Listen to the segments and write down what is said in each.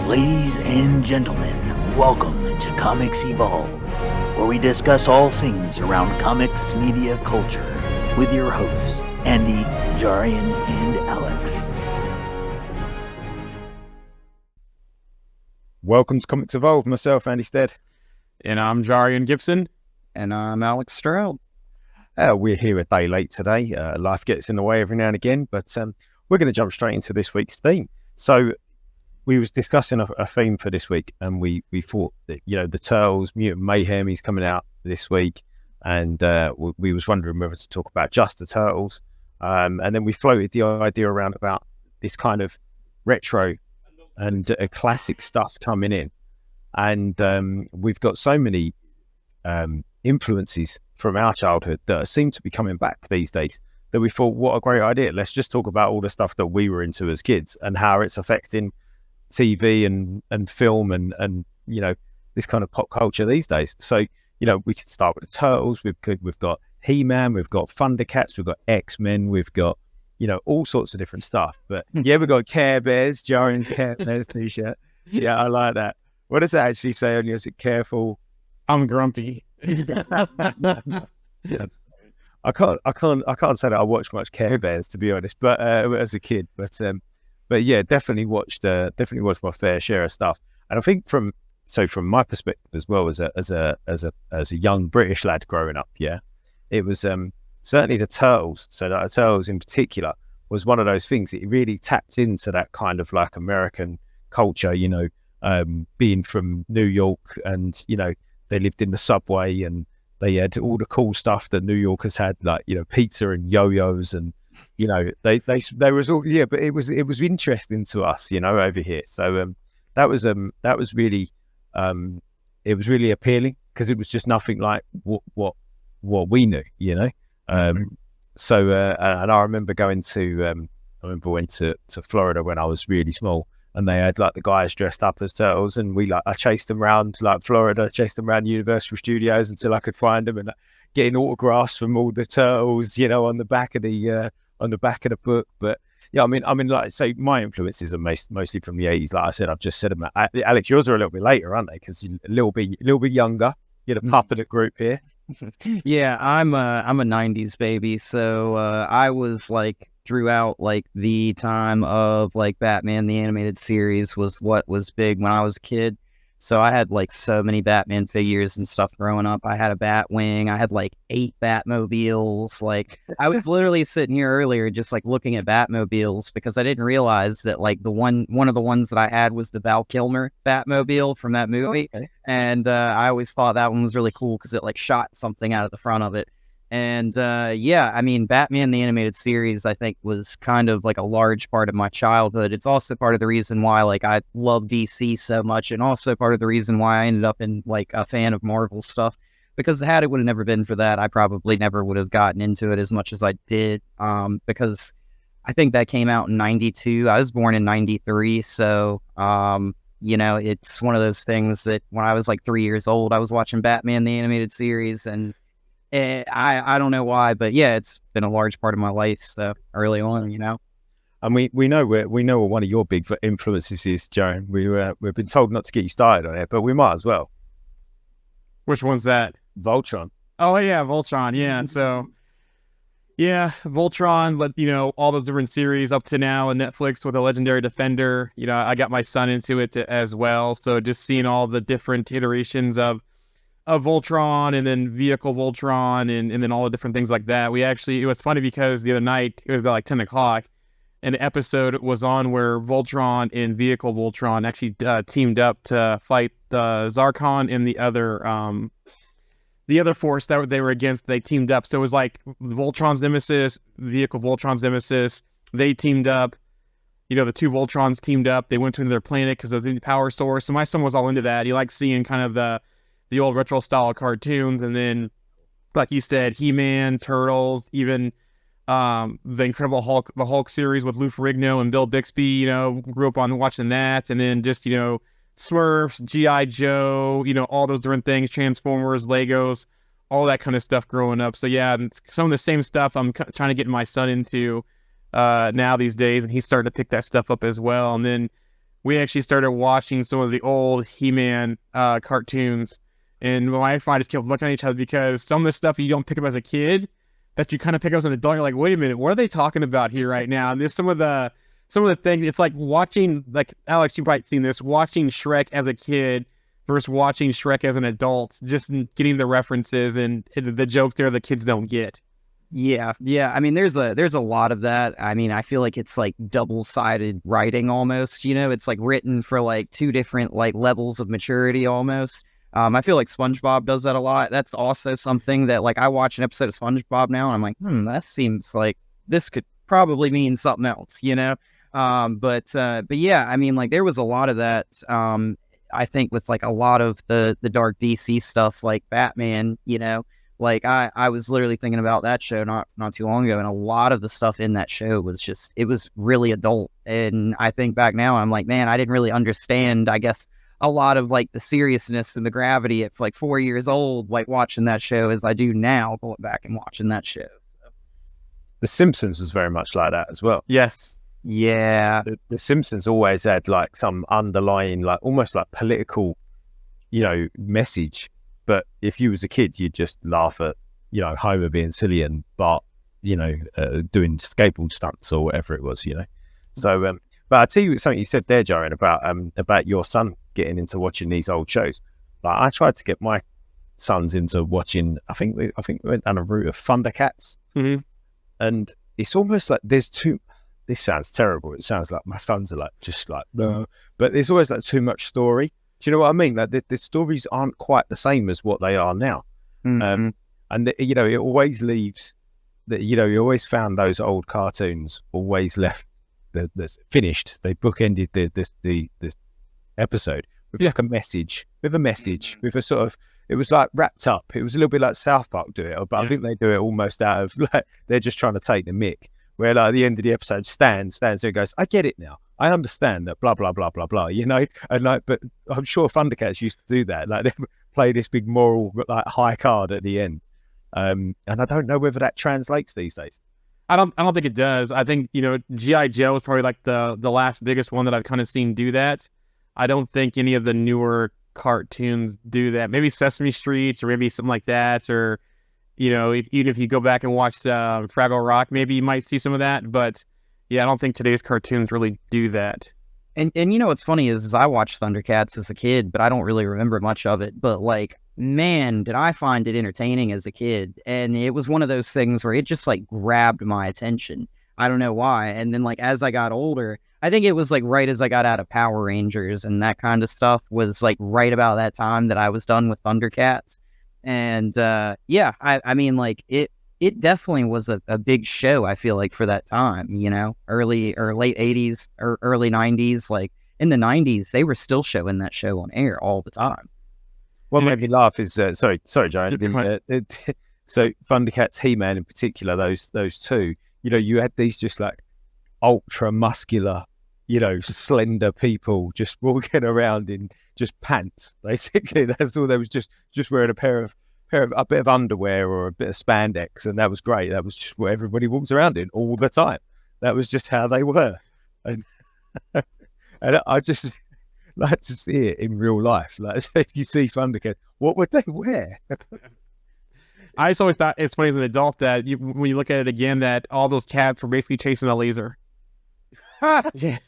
Ladies and gentlemen, welcome to Comics Evolve, where we discuss all things around comics media culture with your hosts, Andy, Jarian, and Alex. Welcome to Comics Evolve, myself, Andy Stead. And I'm Jarian Gibson. And I'm Alex Stroud. We're here a day late today. Life gets in the way every now and again, but we're going to jump straight into this week's theme. So we was discussing a theme for this week, and we thought that, the Turtles, Mutant Mayhem is coming out this week, and we was wondering whether to talk about just the Turtles. And then we floated the idea around about this kind of retro and classic stuff coming in. And we've got so many influences from our childhood that seem to be coming back these days that we thought, what a great idea. Let's just talk about all the stuff that we were into as kids and how it's affecting TV and film and this kind of pop culture these days. So, we can start with the Turtles. We've got He-Man, we've got Thundercats, we've got X-Men, we've got, all sorts of different stuff. But yeah, we've got Care Bears, Jarian's Care Bears t-shirt. Yeah, I like that. What does that actually say on you? Is it careful? I'm grumpy. I can't say that I watched much Care Bears, to be honest, but as a kid, but yeah, definitely watched my fair share of stuff. And I think from my perspective as well, as a young British lad growing up, yeah, it was certainly the Turtles. So the Turtles in particular was one of those things that really tapped into that kind of like American culture, being from New York, and they lived in the subway and they had all the cool stuff that New Yorkers had, like pizza and yo-yos, and they was all, yeah, but it was interesting to us, over here. So that was really it was really appealing, because it was just nothing like what we knew, So and I remember going to went to Florida when I was really small, and they had like the guys dressed up as turtles, and I chased them around like Florida, chased them around Universal Studios until I could find them, and getting autographs from all the turtles, on the back of the book. But yeah, I mean, like I say, my influences are mostly from the 80s. Like I said, I've just said them. Alex, yours are a little bit later, aren't they? Because you're a little bit younger. You're the pup of the group here. Yeah, I'm a 90s baby, so I was like throughout like the time of like Batman the Animated Series was what was big when I was a kid. So I had like so many Batman figures and stuff growing up. I had a Batwing. I had like 8 Batmobiles. Like I was literally sitting here earlier just like looking at Batmobiles, because I didn't realize that like one of the ones that I had was the Val Kilmer Batmobile from that movie. Okay. And I always thought that one was really cool because it like shot something out of the front of it. And yeah, I mean, Batman the Animated Series, I think, was kind of like a large part of my childhood. It's also part of the reason why like I love DC so much, and also part of the reason why I ended up in like a fan of Marvel stuff. Because had it would have never been for that, I probably never would have gotten into it as much as I did. Because I think that came out in 92. I was born in 93, so it's one of those things that when I was like 3 years old, I was watching Batman the Animated Series, and I don't know why, but yeah, it's been a large part of my life. So early on, And we know what one of your big influences is, Joan. We've been told not to get you started on it, but we might as well. Which one's that? Voltron. Oh yeah, Voltron. Yeah. So yeah, Voltron. But all those different series up to now on Netflix with a Legendary Defender. I got my son into it as well. So just seeing all the different iterations of Voltron, and then Vehicle Voltron, and then all the different things like that. It was funny because the other night, it was about like 10 o'clock, and the episode was on where Voltron and Vehicle Voltron actually teamed up to fight the Zarkon and the other force that they were against. They teamed up. So it was like Voltron's nemesis, Vehicle Voltron's nemesis. They teamed up. The two Voltrons teamed up. They went to another planet because of the power source. So my son was all into that. He liked seeing kind of the old retro style cartoons, and then like you said, He-Man, Turtles, even the Incredible Hulk, the Hulk series with Lou Ferrigno and Bill Bixby, grew up on watching that, and then just Smurfs, G.I. Joe, all those different things, Transformers, Legos, all that kind of stuff growing up. So yeah, some of the same stuff I'm trying to get my son into now these days, and he's starting to pick that stuff up as well. And then we actually started watching some of the old He-Man cartoons, and my wife and I just kept looking at each other because some of the stuff you don't pick up as a kid that you kind of pick up as an adult. You're like, wait a minute, what are they talking about here right now? And there's some of the things. It's like watching, like Alex, you've probably seen this, watching Shrek as a kid versus watching Shrek as an adult, just getting the references and the jokes there the kids don't get. Yeah. I mean, there's a lot of that. I mean, I feel like it's like double-sided writing almost. You know, it's like written for like two different like levels of maturity almost. I feel like SpongeBob does that a lot. That's also something that like I watch an episode of SpongeBob now and I'm like, that seems like this could probably mean something else, you know? But yeah, I mean, like there was a lot of that. I think with like a lot of the dark DC stuff, like Batman, you know, like I was literally thinking about that show not too long ago, and a lot of the stuff in that show was just, it was really adult. And I think back now, I'm like, man, I didn't really understand, I guess, a lot of like the seriousness and the gravity at like 4 years old, like watching that show as I do now, going back and watching that show. So. The Simpsons was very much like that as well. Yes. Yeah. The Simpsons always had like some underlying, like almost like political, you know, message. But if you was a kid, you'd just laugh at, you know, Homer being silly and Bart, you know, doing skateboard stunts or whatever it was, you know. So, but I'll tell you something you said there, Jaren, about your son getting into watching these old shows. Like I tried to get my sons into watching, I think we went down a route of Thundercats. Mm-hmm. And it's almost like there's too, this sounds terrible. It sounds like my sons are like, just like, no. But there's always like too much story. Do you know what I mean? Like the stories aren't quite the same as what they are now. Mm-hmm. And you know, it always leaves that, you know, you always found those old cartoons always left that's finished. They bookended the episode with like a message, with a sort of, it was like wrapped up. It was a little bit like South Park do it, but I think they do it almost out of like, they're just trying to take the mick. Where like at the end of the episode, Stan there goes, I get it now. I understand that blah, blah, blah, blah, blah, you know? And like, but I'm sure Thundercats used to do that. Like they play this big moral, like high card at the end. And I don't know whether that translates these days. I don't think it does. I think, you know, G.I. Joe is probably like the last biggest one that I've kind of seen do that. I don't think any of the newer cartoons do that. Maybe Sesame Street or maybe something like that. Or, you know, even if you go back and watch Fraggle Rock, maybe you might see some of that. But yeah, I don't think today's cartoons really do that. And you know what's funny is I watched Thundercats as a kid, but I don't really remember much of it. But like, man, did I find it entertaining as a kid. And it was one of those things where it just like grabbed my attention. I don't know why. And then like as I got older, I think it was like right as I got out of Power Rangers and that kind of stuff was like right about that time that I was done with Thundercats. And yeah, I mean like it definitely was a big show, I feel like, for that time, you know, early or late 80s or early 90s. Like in the 90s, they were still showing that show on air all the time. What made me laugh is, sorry, Giant. So Thundercats, He-Man in particular, those two, you know, you had these just like ultra muscular, you know, slender people just walking around in just pants. Basically, that's all. They was just wearing a bit of underwear or a bit of spandex, and that was great. That was just what everybody walks around in all the time. That was just how they were, and I just like to see it in real life. Like if you see Thundercats, what would they wear? I just always thought it's funny as an adult that when you look at it again, that all those cats were basically chasing a laser. Yeah.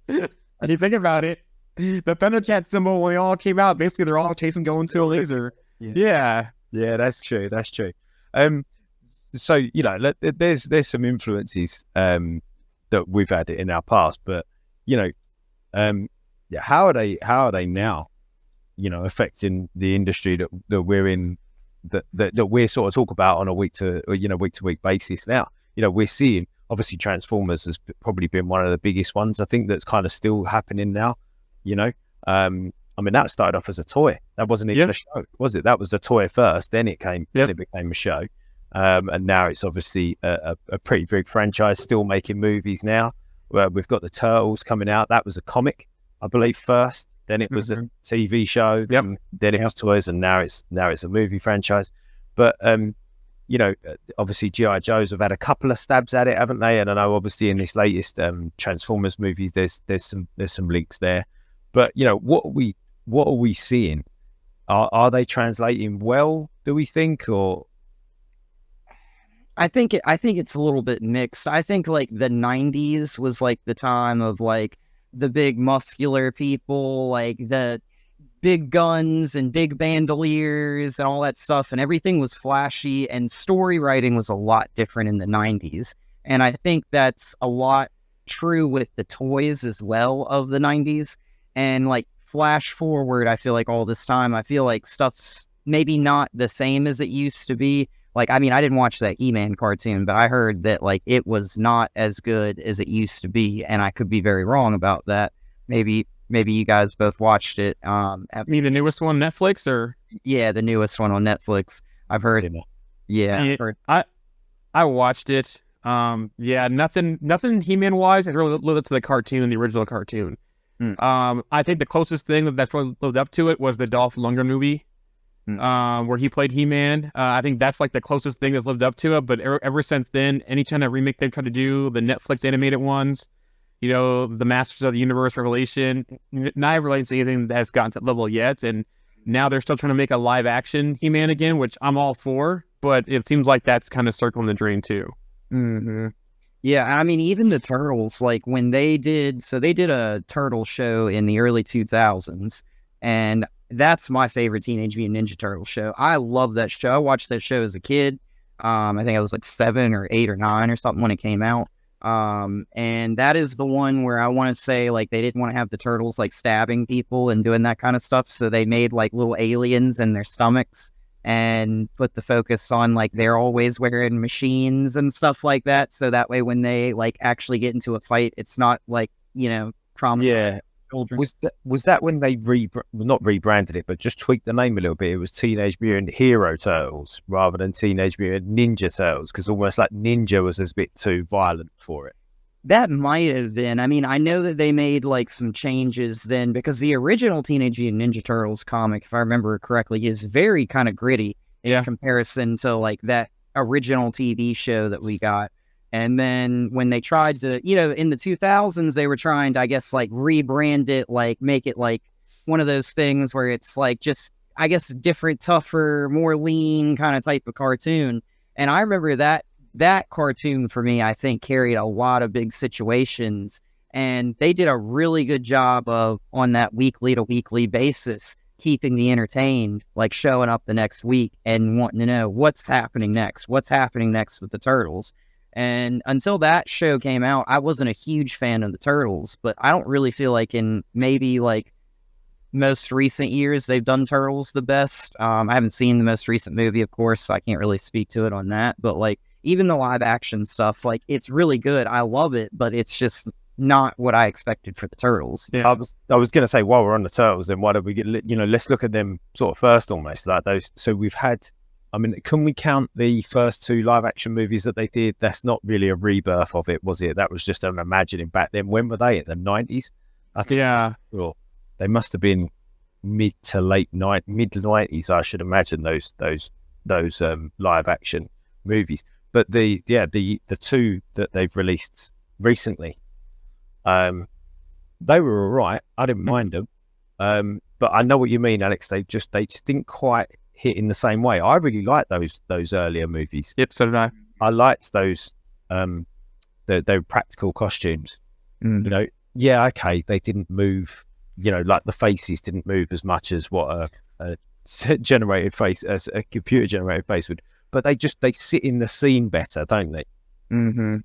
And you think about it, the Thundercat symbol, when they all came out, basically they're all going to a laser. Yeah, that's true. So you know, there's some influences that we've had in our past, but you know, how are they now, you know, affecting the industry that we're in, that we're sort of talk about on a week to week basis now? You know, we're seeing obviously Transformers has probably been one of the biggest ones. I think that's kind of still happening now. You know, I mean that started off as a toy. That wasn't even a show, was it? That was the toy first, then it became a show, and now it's obviously a pretty big franchise, still making movies now. We've got the Turtles coming out. That was a comic, I believe, first. Then it was a TV show. Then it was toys, and now it's a movie franchise. But obviously G.I. Joes have had a couple of stabs at it, haven't they? And I know obviously in this latest Transformers movie, there's some links there. But what are we seeing? Are they translating well? Do we think, or? I think it's a little bit mixed. I think like the 90s was like the time of like the big muscular people, like the big guns and big bandoliers and all that stuff, and everything was flashy, and story writing was a lot different in the 90s. And I think that's a lot true with the toys as well of the 90s. And like flash forward, I feel like all this time, I feel like stuff's maybe not the same as it used to be. Like, I mean, I didn't watch that He-Man cartoon, but I heard that, like, it was not as good as it used to be, and I could be very wrong about that. Maybe you guys both watched it. You mean the newest one, Netflix, or? Yeah, the newest one on Netflix. I've heard. Yeah, I watched it. Nothing He-Man wise has really lived up to the original cartoon. I think the closest thing that's really lived up to it was the Dolph Lundgren movie. Where he played He-Man. I think that's like the closest thing that's lived up to it. But ever since then, any kind of remake they've tried to do, the Netflix animated ones, the Masters of the Universe Revelation, not relating to anything that has gotten to that level yet. And now they're still trying to make a live action He-Man again, which I'm all for. But it seems like that's kind of circling the drain too. Mm-hmm. Yeah, I mean, even the Turtles, like when they did a Turtle show in the early 2000s, and that's my favorite Teenage Mutant Ninja Turtle show. I love that show. I watched that show as a kid. I think I was like 7 or 8 or 9 or something when it came out. And that is the one where I want to say like they didn't want to have the turtles like stabbing people and doing that kind of stuff. So they made like little aliens in their stomachs and put the focus on like they're always wearing machines and stuff like that. So that way when they like actually get into a fight, it's not like, trauma. Yeah. Children. Was that when they not rebranded it, but just tweaked the name a little bit? It was Teenage Mutant Hero Turtles rather than Teenage Mutant Ninja Turtles, because almost like Ninja was a bit too violent for it. That might have been. I mean, I know that they made like some changes then, because the original Teenage Mutant Ninja Turtles comic, if I remember correctly, is very kind of gritty in comparison to like that original TV show that we got. And then when they tried to, in the 2000s, they were trying to, I guess, like rebrand it, like make it like one of those things where it's like just, I guess, different, tougher, more lean kind of type of cartoon. And I remember that cartoon for me, I think, carried a lot of big situations. And they did a really good job of, on that weekly to weekly basis, keeping me entertained, like showing up the next week and wanting to know what's happening next with the Turtles. And until that show came out, I wasn't a huge fan of the Turtles, but I don't really feel like in maybe like most recent years they've done Turtles the best. I haven't seen the most recent movie, of course, so I can't really speak to it on that. But like even the live action stuff, like it's really good. I love it, but it's just not what I expected for the Turtles. Yeah, I was going to say, while we're on the Turtles, then why don't we get let's look at them sort of first, almost like those. So we've had. I mean, can we count the first 2 live-action movies that they did? That's not really a rebirth of it, was it? That was just an imagining back then. When were they? In the 90s? I think. Yeah. Well, they must have been mid 90s, I should imagine, those live-action movies. But the 2 that they've released recently, they were all right. I didn't mind them. But I know what you mean, Alex. They just didn't quite hit in the same way. I really liked those earlier movies. Yep, so did I. I liked those the practical costumes. Mm-hmm. Okay, they didn't move, like the faces didn't move as much as what a generated face, as a computer generated face would, but they sit in the scene better, don't they? Mm-hmm.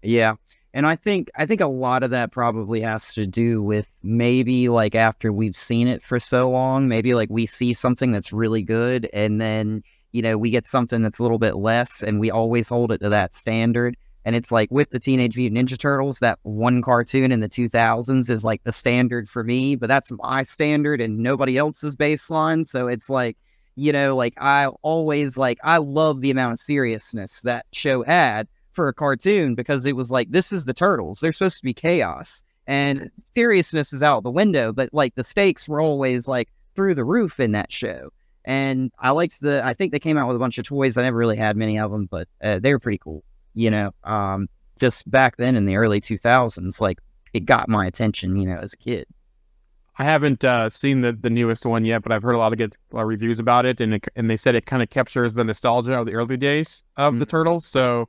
Yeah. And I think a lot of that probably has to do with maybe like after we've seen it for so long, maybe like we see something that's really good and then, we get something that's a little bit less and we always hold it to that standard. And it's like with the Teenage Mutant Ninja Turtles, that one cartoon in the 2000s is like the standard for me, but that's my standard and nobody else's baseline. So it's like, I love the amount of seriousness that show had for a cartoon, because it was like, this is the Turtles. They're supposed to be chaos. And seriousness is out the window, but like the stakes were always like through the roof in that show. And I think they came out with a bunch of toys. I never really had many of them, but they were pretty cool. Just back then in the early 2000s, like it got my attention, as a kid. I haven't seen the newest one yet, but I've heard a lot of good reviews about it, and they said it kind of captures the nostalgia of the early days of the Turtles. So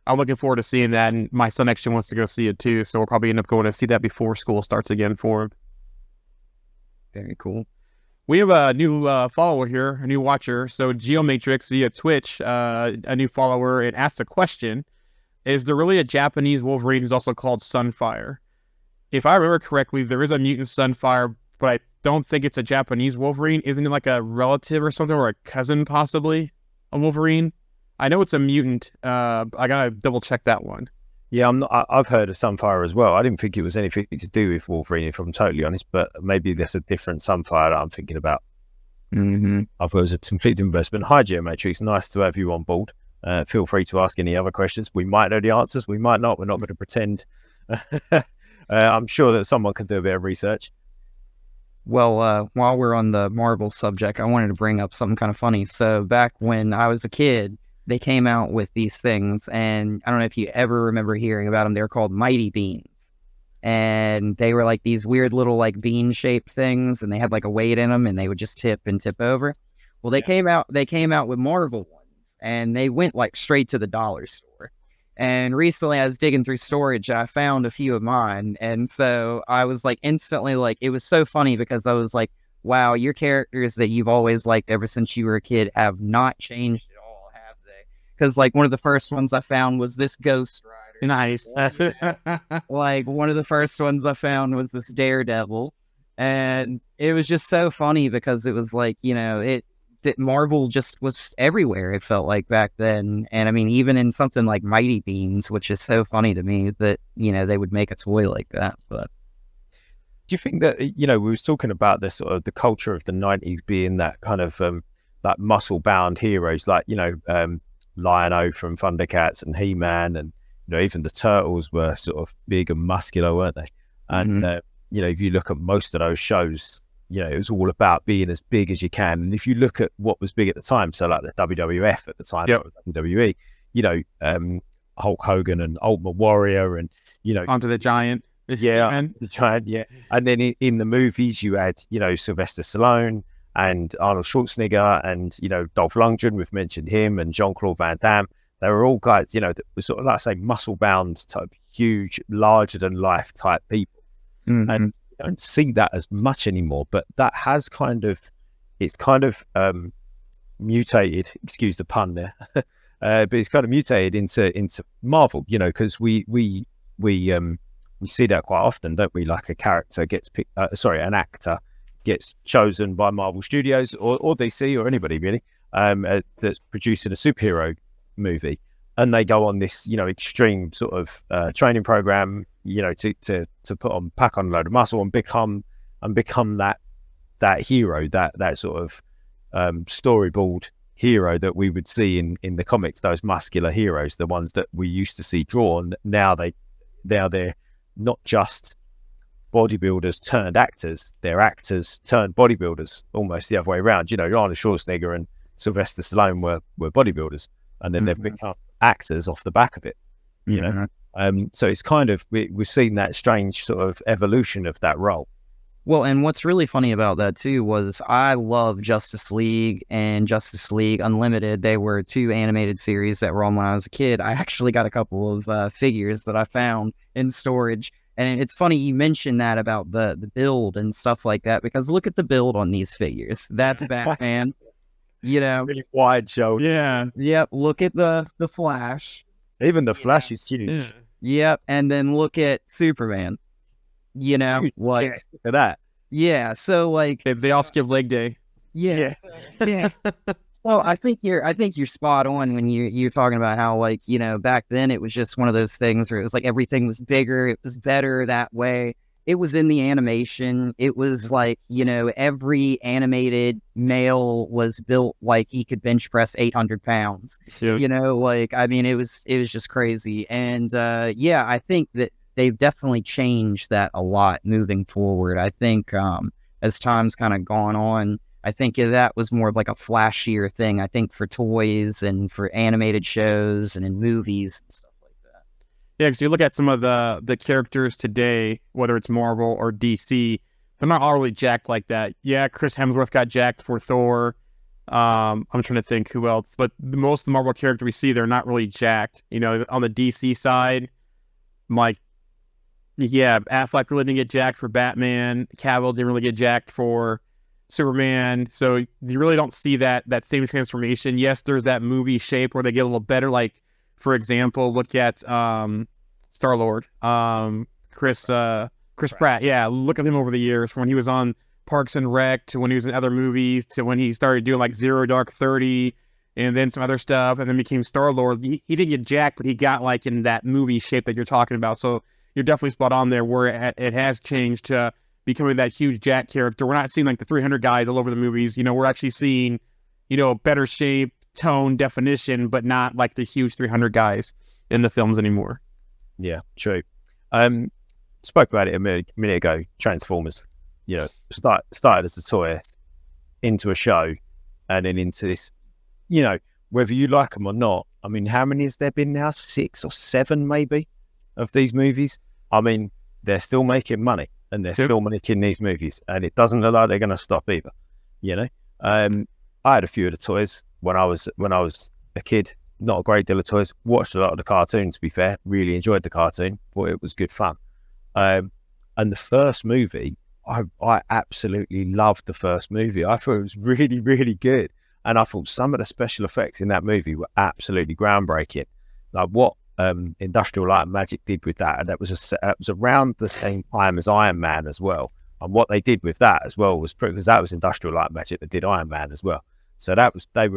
I'm looking forward to seeing that, and my son actually wants to go see it too. So we'll probably end up going to see that before school starts again for him. Very cool. We have a new follower here, a new watcher. So Geomatrix via Twitch, a new follower, and asked a question: is there really a Japanese Wolverine who's also called Sunfire? If I remember correctly, there is a mutant Sunfire, but I don't think it's a Japanese Wolverine. Isn't it like a relative or something, or a cousin possibly, a Wolverine? I know it's a mutant. I gotta double check that one. Yeah, I've heard of Sunfire as well. I didn't think it was anything to do with Wolverine, if I'm totally honest, but maybe there's a different Sunfire that I'm thinking about. Mm-hmm. I thought it was a complete investment. Hi, Geomatrix. Nice to have you on board. Feel free to ask any other questions. We might know the answers. We might not. We're not going to pretend. I'm sure that someone can do a bit of research. Well, while we're on the Marvel subject, I wanted to bring up something kind of funny. So back when I was a kid, they came out with these things, and I don't know if you ever remember hearing about them. They're called Mighty Beans, and they were like these weird little like bean-shaped things, and they had like a weight in them, and they would just tip and tip over. Well, they came out with Marvel ones, and they went like straight to the dollar store. And recently I was digging through storage, and I found a few of mine, and so I was like instantly like, it was so funny because I was like, wow, your characters that you've always liked ever since you were a kid have not changed at all, have they? Because like one of the first ones I found was this Ghost Rider. Nice. Like one of the first ones I found was this Daredevil, and it was just so funny because it was like, that Marvel just was everywhere, it felt like back then. And I mean, even in something like Mighty Beans, which is so funny to me that, they would make a toy like that. But do you think that, we was talking about the sort of the culture of the 90s being that kind of like muscle-bound heroes, like, Lion-O from Thundercats and He-Man, and, even the Turtles were sort of big and muscular, weren't they? And, if you look at most of those shows, it was all about being as big as you can. And if you look at what was big at the time, so like the WWF at the time, WWE, Hulk Hogan and Ultimate Warrior, and Onto the Giant. The Giant, yeah. And then in the movies, you had Sylvester Stallone and Arnold Schwarzenegger and Dolph Lundgren. We've mentioned him, and Jean-Claude Van Damme. They were all guys that were sort of like, say, muscle-bound type, huge, larger than life type people. Mm-hmm. And don't see that as much anymore, but that has it's mutated, excuse the pun there, but it's kind of mutated into Marvel, because we see that quite often, don't we? Like a character gets picked, an actor gets chosen by Marvel Studios or DC or anybody really, that's producing a superhero movie, and they go on this, extreme sort of training program, to pack on a load of muscle and become that hero, that sort of storyboard hero that we would see in the comics. Those muscular heroes, the ones that we used to see drawn. Now they're not just bodybuilders turned actors; they're actors turned bodybuilders. Almost the other way around. Arnold Schwarzenegger and Sylvester Stallone were bodybuilders, and then they've become actors off the back of it. So it's kind of, we've seen that strange sort of evolution of that role. Well, and what's really funny about that too was I love Justice League and Justice League Unlimited. They were two animated series that were on when I was a kid. I actually got a couple of figures that I found in storage. And it's funny you mentioned that about the build and stuff like that, because look at the build on these figures. That's Batman. Really wide shoulder. Yeah. Yep. Look at the Flash. Even the Flash is huge. Yeah. Yep. And then look at Superman. Like look at that. Yeah. So like They all skip leg day. yeah. So I think you're spot on when you're talking about how, like, back then it was just one of those things where it was like everything was bigger, it was better that way. It was in the animation. It was like, every animated male was built like he could bench press 800 pounds. Yeah. It was just crazy. And I think that they've definitely changed that a lot moving forward. I think as time's kind of gone on, I think that was more of like a flashier thing. I think for toys and for animated shows and in movies and stuff like that. Yeah, because you look at some of the characters today, whether it's Marvel or DC, they're not all really jacked like that. Yeah, Chris Hemsworth got jacked for Thor. I'm trying to think who else, but most of the Marvel characters we see, they're not really jacked. You know, on the DC side, like, yeah, Affleck really didn't get jacked for Batman. Cavill didn't really get jacked for Superman. So you really don't see that same transformation. Yes, there's that movie shape where they get a little better. Like, for example, look at Star-Lord, Chris Pratt. Yeah, look at him over the years, from when he was on Parks and Rec to when he was in other movies to when he started doing like Zero Dark 30 and then some other stuff and then became Star-Lord. He didn't get jacked, but he got like in that movie shape that you're talking about. So you're definitely spot on there where it has changed to becoming that huge jack character. We're not seeing like the 300 guys all over the movies. You know, we're actually seeing, you know, better shape, tone, definition, but not like the huge 300 guys in the films anymore. Yeah, true. Spoke about it a minute ago. Transformers, you know, started as a toy, into a show, and then into this. You know, whether you like them or not. I mean, how many has there been now? 6 or 7, maybe, of these movies. I mean, they're still making money, and they're still making these movies, and it doesn't look like they're going to stop either. You know, I had a few of the toys when I was a kid. Not a great deal of toys. Watched a lot of the cartoon, to be fair. Really enjoyed the cartoon. Thought it was good fun. And the first movie, I absolutely loved the first movie. I thought it was really, really good. And I thought some of the special effects in that movie were absolutely groundbreaking. Like what Industrial Light and Magic did with that, and that was around the same time as Iron Man as well. And what they did with that as well was pretty, because that was Industrial Light and Magic that did Iron Man as well. So that was they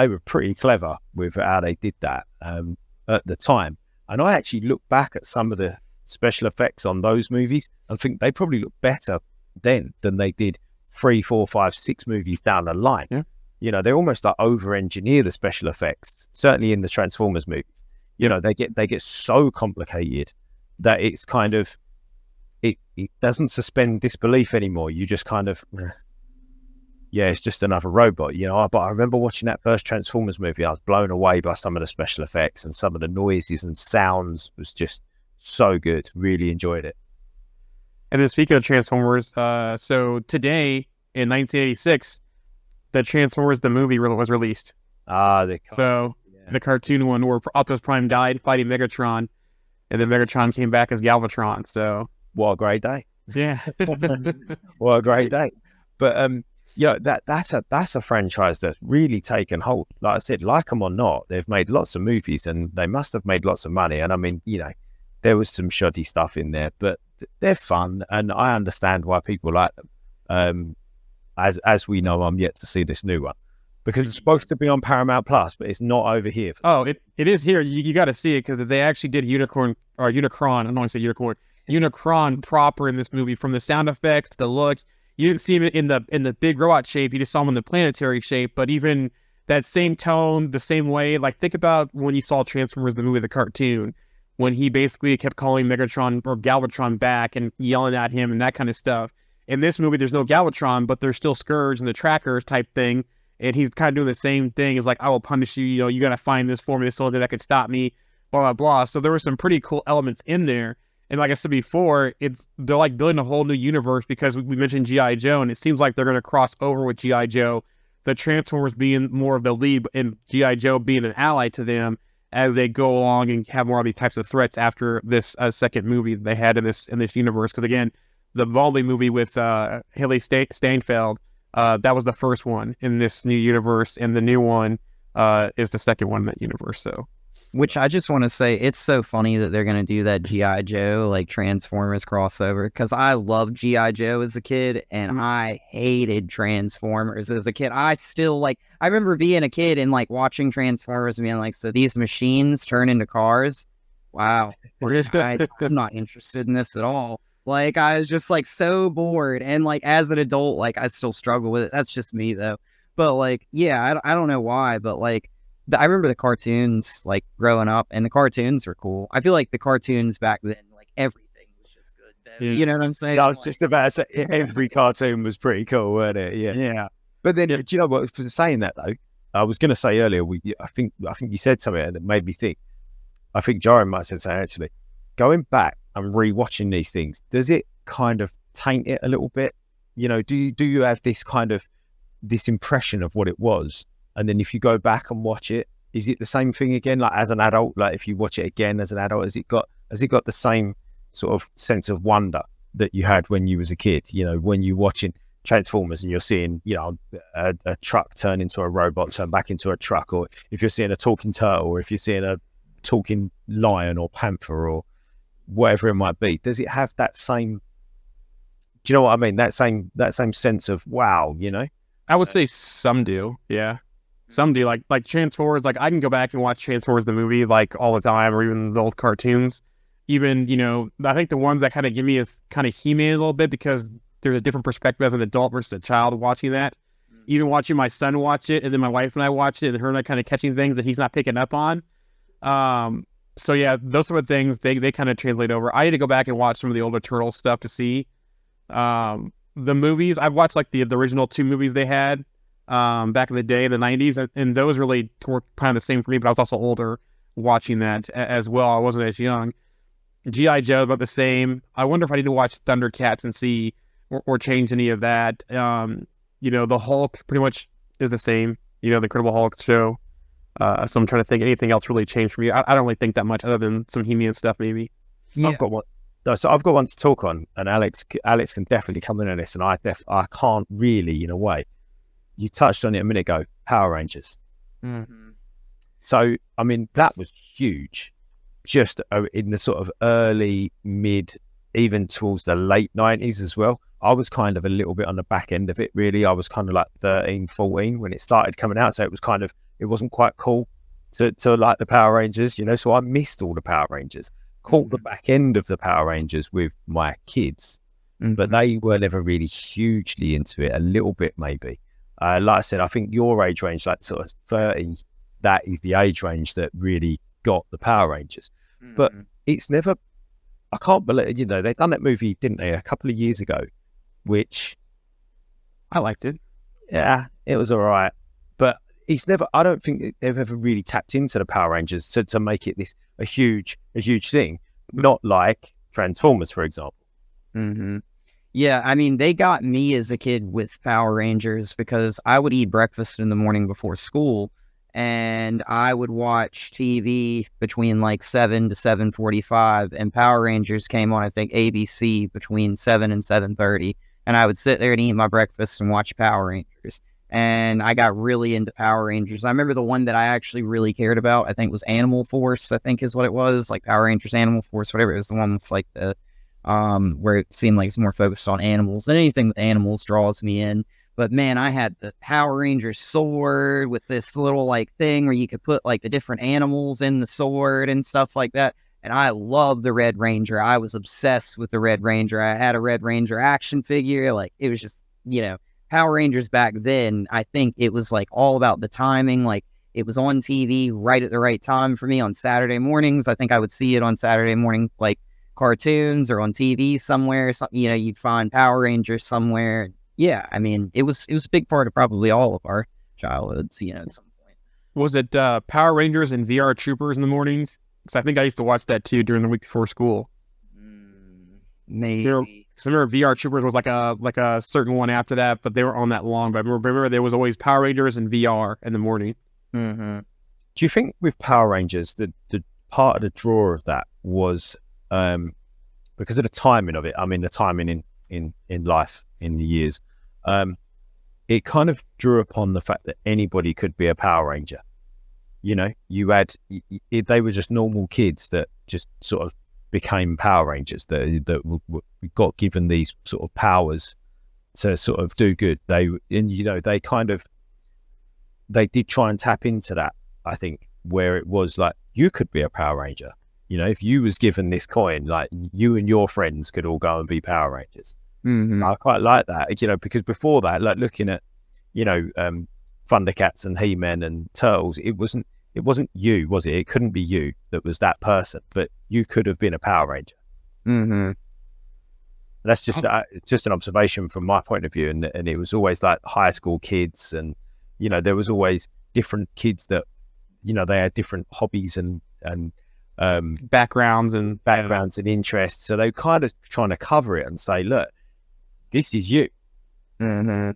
were pretty clever with how they did that at the time. And I actually look back at some of the special effects on those movies and think they probably look better then than they did 3, 4, 5, 6 movies down the line. Yeah. You know, they almost like over-engineer the special effects, certainly in the Transformers movies. You know, they get so complicated that it's kind of, it doesn't suspend disbelief anymore. You just kind of, yeah, it's just another robot, you know. But I remember watching that first Transformers movie, I was blown away by some of the special effects and some of the noises and sounds was just so good. Really enjoyed it. And then speaking of Transformers, so today in 1986, the Transformers the movie was released. The cartoon one where Optimus Prime died fighting Megatron, and then Megatron came back as Galvatron. So what a great day! Yeah, what a great day! But yeah, that's a franchise that's really taken hold. Like I said, like them or not, they've made lots of movies, and they must have made lots of money. And I mean, you know, there was some shoddy stuff in there, but they're fun, and I understand why people like them. As we know, I'm yet to see this new one because it's supposed to be on Paramount Plus, but it's not over here. It is here. You got to see it because they actually did Unicron. I don't want to say Unicorn. Unicron proper in this movie, from the sound effects to the look. You didn't see him in the big robot shape. You just saw him in the planetary shape. But even that same tone, the same way. Like, think about when you saw Transformers the movie, the cartoon, when he basically kept calling Megatron or Galvatron back and yelling at him and that kind of stuff. In this movie, there's no Galvatron, but there's still Scourge and the Trackers type thing. And he's kind of doing the same thing. It's like, I will punish you. You know, you got to find this for me so that can stop me, blah, blah, blah. So there were some pretty cool elements in there. And like I said before, they're like building a whole new universe because we mentioned G.I. Joe, and it seems like they're going to cross over with G.I. Joe, the Transformers being more of the lead and G.I. Joe being an ally to them as they go along and have more of these types of threats after this second movie they had in this universe. Because again, the Volley movie with Haley Steinfeld, that was the first one in this new universe, and the new one is the second one in that universe. So, which I just want to say, it's so funny that they're going to do that G.I. Joe, like Transformers crossover, because I loved G.I. Joe as a kid, and I hated Transformers as a kid. I remember being a kid and like watching Transformers and being like, so these machines turn into cars? Wow. I'm not interested in this at all. Like, I was just like so bored, and like as an adult, like I still struggle with it. That's just me though. But like, yeah, I don't know why, but like, I remember the cartoons like growing up, and the cartoons were cool. I feel like the cartoons back then, like everything was just good. Then. Yeah. You know what I'm saying? I was just about to say every cartoon was pretty cool, weren't it? Yeah. Yeah. But then, do you know what? For saying that though, I was going to say earlier. I think you said something that made me think. I think Jaren might have said something actually. Going back and rewatching these things, does it kind of taint it a little bit? You know, do you have this kind of this impression of what it was, and then if you go back and watch it, is it the same thing again? Like as an adult, like if you watch it again as an adult, has it got the same sort of sense of wonder that you had when you was a kid? You know, when you're watching Transformers and you're seeing, you know, a truck turn into a robot, turn back into a truck, or if you're seeing a talking turtle, or if you're seeing a talking lion or panther or whatever it might be, does it have that same? Do you know what I mean? That same sense of wow, you know. I would say some do, yeah. Some do, like Transformers. Like I can go back and watch Transformers the movie like all the time, or even the old cartoons. Even, you know, I think the ones that kind of give me is kind of He-Man a little bit, because there's a different perspective as an adult versus a child watching that. Even watching my son watch it, and then my wife and I watch it, and her and I kind of catching things that he's not picking up on. So yeah, those sort of things they kind of translate over. I need to go back and watch some of the older Turtle stuff to see. The movies, I've watched like the original 2 movies they had back in the day in the 90s, and those really were kind of the same for me, but I was also older watching that as well. I wasn't as young. G.I. Joe, about the same. I wonder if I need to watch Thundercats and see or change any of that. You know, the Hulk pretty much is the same, you know, the Incredible Hulk show. So I'm trying to think anything else really changed for me. I don't really think that much other than some He-Man stuff maybe. Yeah. I've got one. No, so I've got one to talk on, and Alex can definitely come in on this, and I can't really, in a way. You touched on it a minute ago, Power Rangers. Mm-hmm. So, I mean, that was huge, just in the sort of early, mid, even towards the late 90s as well. I was kind of a little bit on the back end of it, really. I was kind of like 13, 14 when it started coming out, so it was kind of, it wasn't quite cool to like the Power Rangers, you know, so I missed all the Power Rangers. Caught the back end of the Power Rangers with my kids, but they were never really hugely into it. A little bit, maybe. Like I said, I think your age range, like sort of 30, that is the age range that really got the Power Rangers. But it's never, I can't believe, you know, they've done that movie, didn't they, a couple of years ago, which I liked it. Yeah, it was all right. But it's never, I don't think they've ever really tapped into the Power Rangers to make it this a huge thing. Not like Transformers, for example. Mm-hmm. Yeah, I mean, they got me as a kid with Power Rangers because I would eat breakfast in the morning before school, and I would watch TV between like 7 to 7:45, and Power Rangers came on, I think, ABC between 7 and 7:30, and I would sit there and eat my breakfast and watch Power Rangers. And I got really into Power Rangers. I remember the one that I actually really cared about, I think, was Animal Force, I think is what it was, like Power Rangers Animal Force, whatever. It was the one with like the where it seemed like it's more focused on animals, and anything with animals draws me in. But man, I had the Power Rangers sword with this little like thing where you could put like the different animals in the sword and stuff like that. And I loved the Red Ranger. I was obsessed with the Red Ranger. I had a Red Ranger action figure. Like, it was just, you know, Power Rangers back then, I think it was like all about the timing. Like, it was on TV right at the right time for me on Saturday mornings. I think I would see it on Saturday morning, like cartoons, or on TV somewhere. Something, you know, you'd find Power Rangers somewhere. Yeah, I mean, it was a big part of probably all of our childhoods, you know, at some point. Was it Power Rangers and VR Troopers in the mornings? Because I think I used to watch that too during the week before school. Maybe. Because I remember VR Troopers was like a certain one after that, but they were on that long. But I remember there was always Power Rangers and VR in the morning. Mm-hmm. Do you think with Power Rangers, the part of the draw of that was because of the timing of it? I mean, the timing in life, in the years, it kind of drew upon the fact that anybody could be a Power Ranger. You know, you had, they were just normal kids that just sort of became Power Rangers, that got given these sort of powers to sort of do good. They did try and tap into that, I think, where it was like, you could be a Power Ranger. You know, if you was given this coin, like, you and your friends could all go and be Power Rangers. Mm-hmm. I quite like that, you know, because before that, like looking at, you know, Thundercats and He-Man and Turtles, it wasn't you, was it? It couldn't be you that was that person, but you could have been a Power Ranger. Mm-hmm. And that's just an observation from my point of view. And it was always like high school kids, and there was always different kids that they had different hobbies and backgrounds and interests. So they kind of trying to cover it and say, look, this is you. Mm-hmm.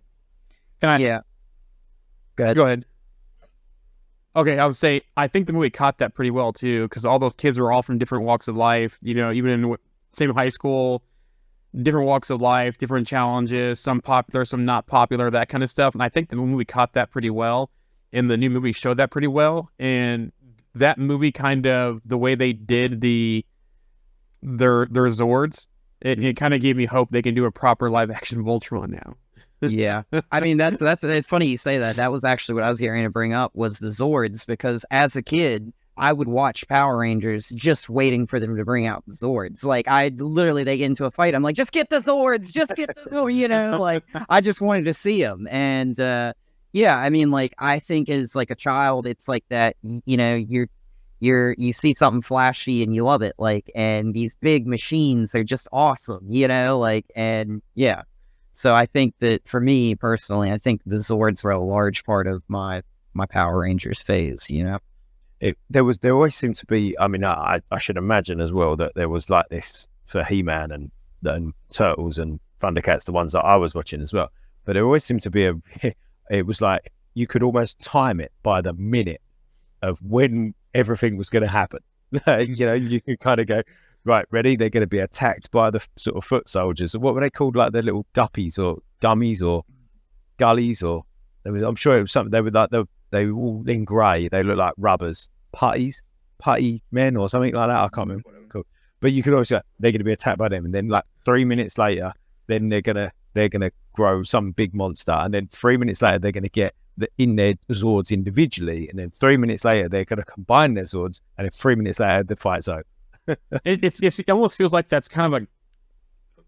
Can I? Yeah. Go ahead. Okay, I would say I think the movie caught that pretty well too, because all those kids were all from different walks of life. Even in same high school, different walks of life, different challenges, some popular, some not popular, that kind of stuff. And I think the movie caught that pretty well, and the new movie showed that pretty well. And that movie kind of, the way they did their Zords, it kind of gave me hope they can do a proper live action Voltron now. Yeah, I mean that's it's funny you say that. That was actually what I was getting to bring up, was the Zords, because as a kid I would watch Power Rangers just waiting for them to bring out the Zords. Like they get into a fight, I'm like, just get the Zords, just get the Zords, like I just wanted to see them. And yeah, I mean, like I think as like a child, it's like that, you see something flashy and you love it, like, and these big machines are just awesome, like, and yeah. So I think that for me personally, I think the Zords were a large part of my Power Rangers phase, There always seemed to be, I mean, I should imagine as well that there was like this for He-Man and Turtles and Thundercats, the ones that I was watching as well. But there always seemed to be it was like you could almost time it by the minute of when everything was going to happen. You could kind of go, right, ready? They're going to be attacked by the sort of foot soldiers. What were they called? Like the little guppies or gummies or gullies, or I'm sure it was something. They were like they were all in grey. They look like rubbers, putty men or something like that. I can't remember what they were called. But you could always go, they're going to be attacked by them, and then like 3 minutes later, then they're gonna grow some big monster, and then 3 minutes later they're going to get in their Zords individually, and then 3 minutes later they're going to combine their Zords, and then 3 minutes later the fight's over. It almost feels like that's kind of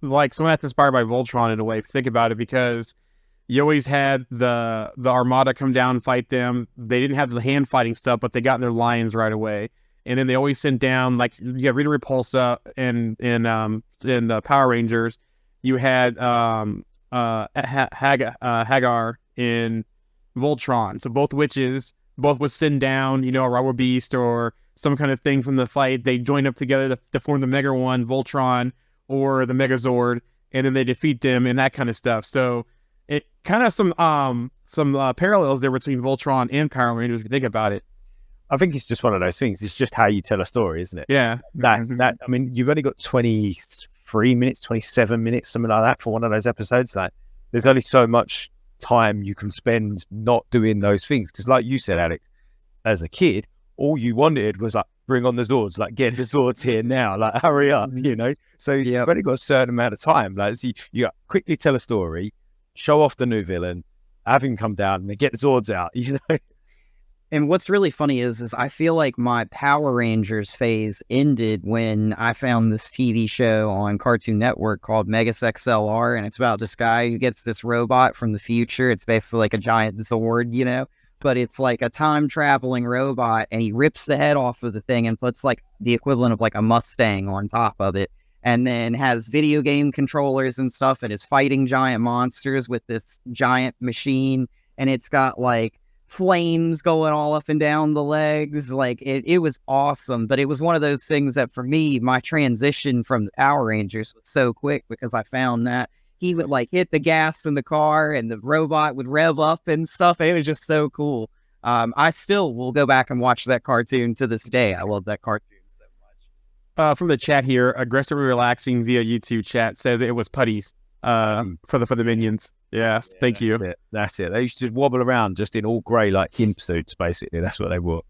like something that's inspired by Voltron in a way, if you think about it, because you always had the Armada come down and fight them. They didn't have the hand fighting stuff, but they got in their lions right away. And then they always sent down, like, you have Rita Repulsa in the Power Rangers. You had Hagar in Voltron. So both witches, both would send down, a Rubber Beast or some kind of thing from the fight. They join up together to form the Mega One, Voltron, or the Megazord, and then they defeat them and that kind of stuff. So it kind of some parallels there between Voltron and Power Rangers, if you think about it. I think it's just one of those things. It's just how you tell a story, isn't it? Yeah. That I mean, you've only got 23 minutes, 27 minutes, something like that for one of those episodes. Like, there's only so much time you can spend not doing those things. Because like you said, Alex, as a kid, all you wanted was like, bring on the Zords, like get the Zords here now, like hurry up, So you've only got a certain amount of time. Like, so you quickly tell a story, show off the new villain, have him come down, and then get the Zords out, And what's really funny is I feel like my Power Rangers phase ended when I found this TV show on Cartoon Network called Megas XLR, and it's about this guy who gets this robot from the future. It's basically like a giant Zord, but it's like a time-traveling robot, and he rips the head off of the thing and puts like the equivalent of like a Mustang on top of it, and then has video game controllers and stuff, and is fighting giant monsters with this giant machine, and it's got like flames going all up and down the legs. Like it was awesome, but it was one of those things that for me, my transition from the Power Rangers was so quick, because I found that he would like hit the gas in the car and the robot would rev up and stuff. It was just so cool. I still will go back and watch that cartoon to this day. I love that cartoon so much. From the chat here, Aggressively Relaxing via YouTube chat says it was putties for the minions. Yes, thank you. That's it. They used to wobble around just in all grey, like gimp suits, basically. That's what they wore.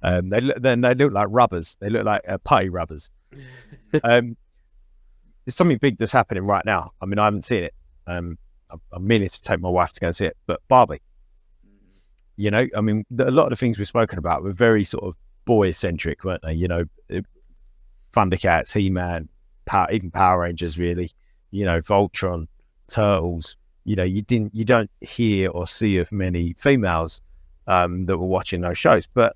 They look like rubbers. They look like putty rubbers. There's something big that's happening right now. I mean, I haven't seen it. I'm meaning to take my wife to go and see it. But Barbie, I mean, a lot of the things we've spoken about were very sort of boy-centric, weren't they? Thundercats, He-Man, even Power Rangers, really. Voltron, Turtles. You don't hear or see of many females that were watching those shows, but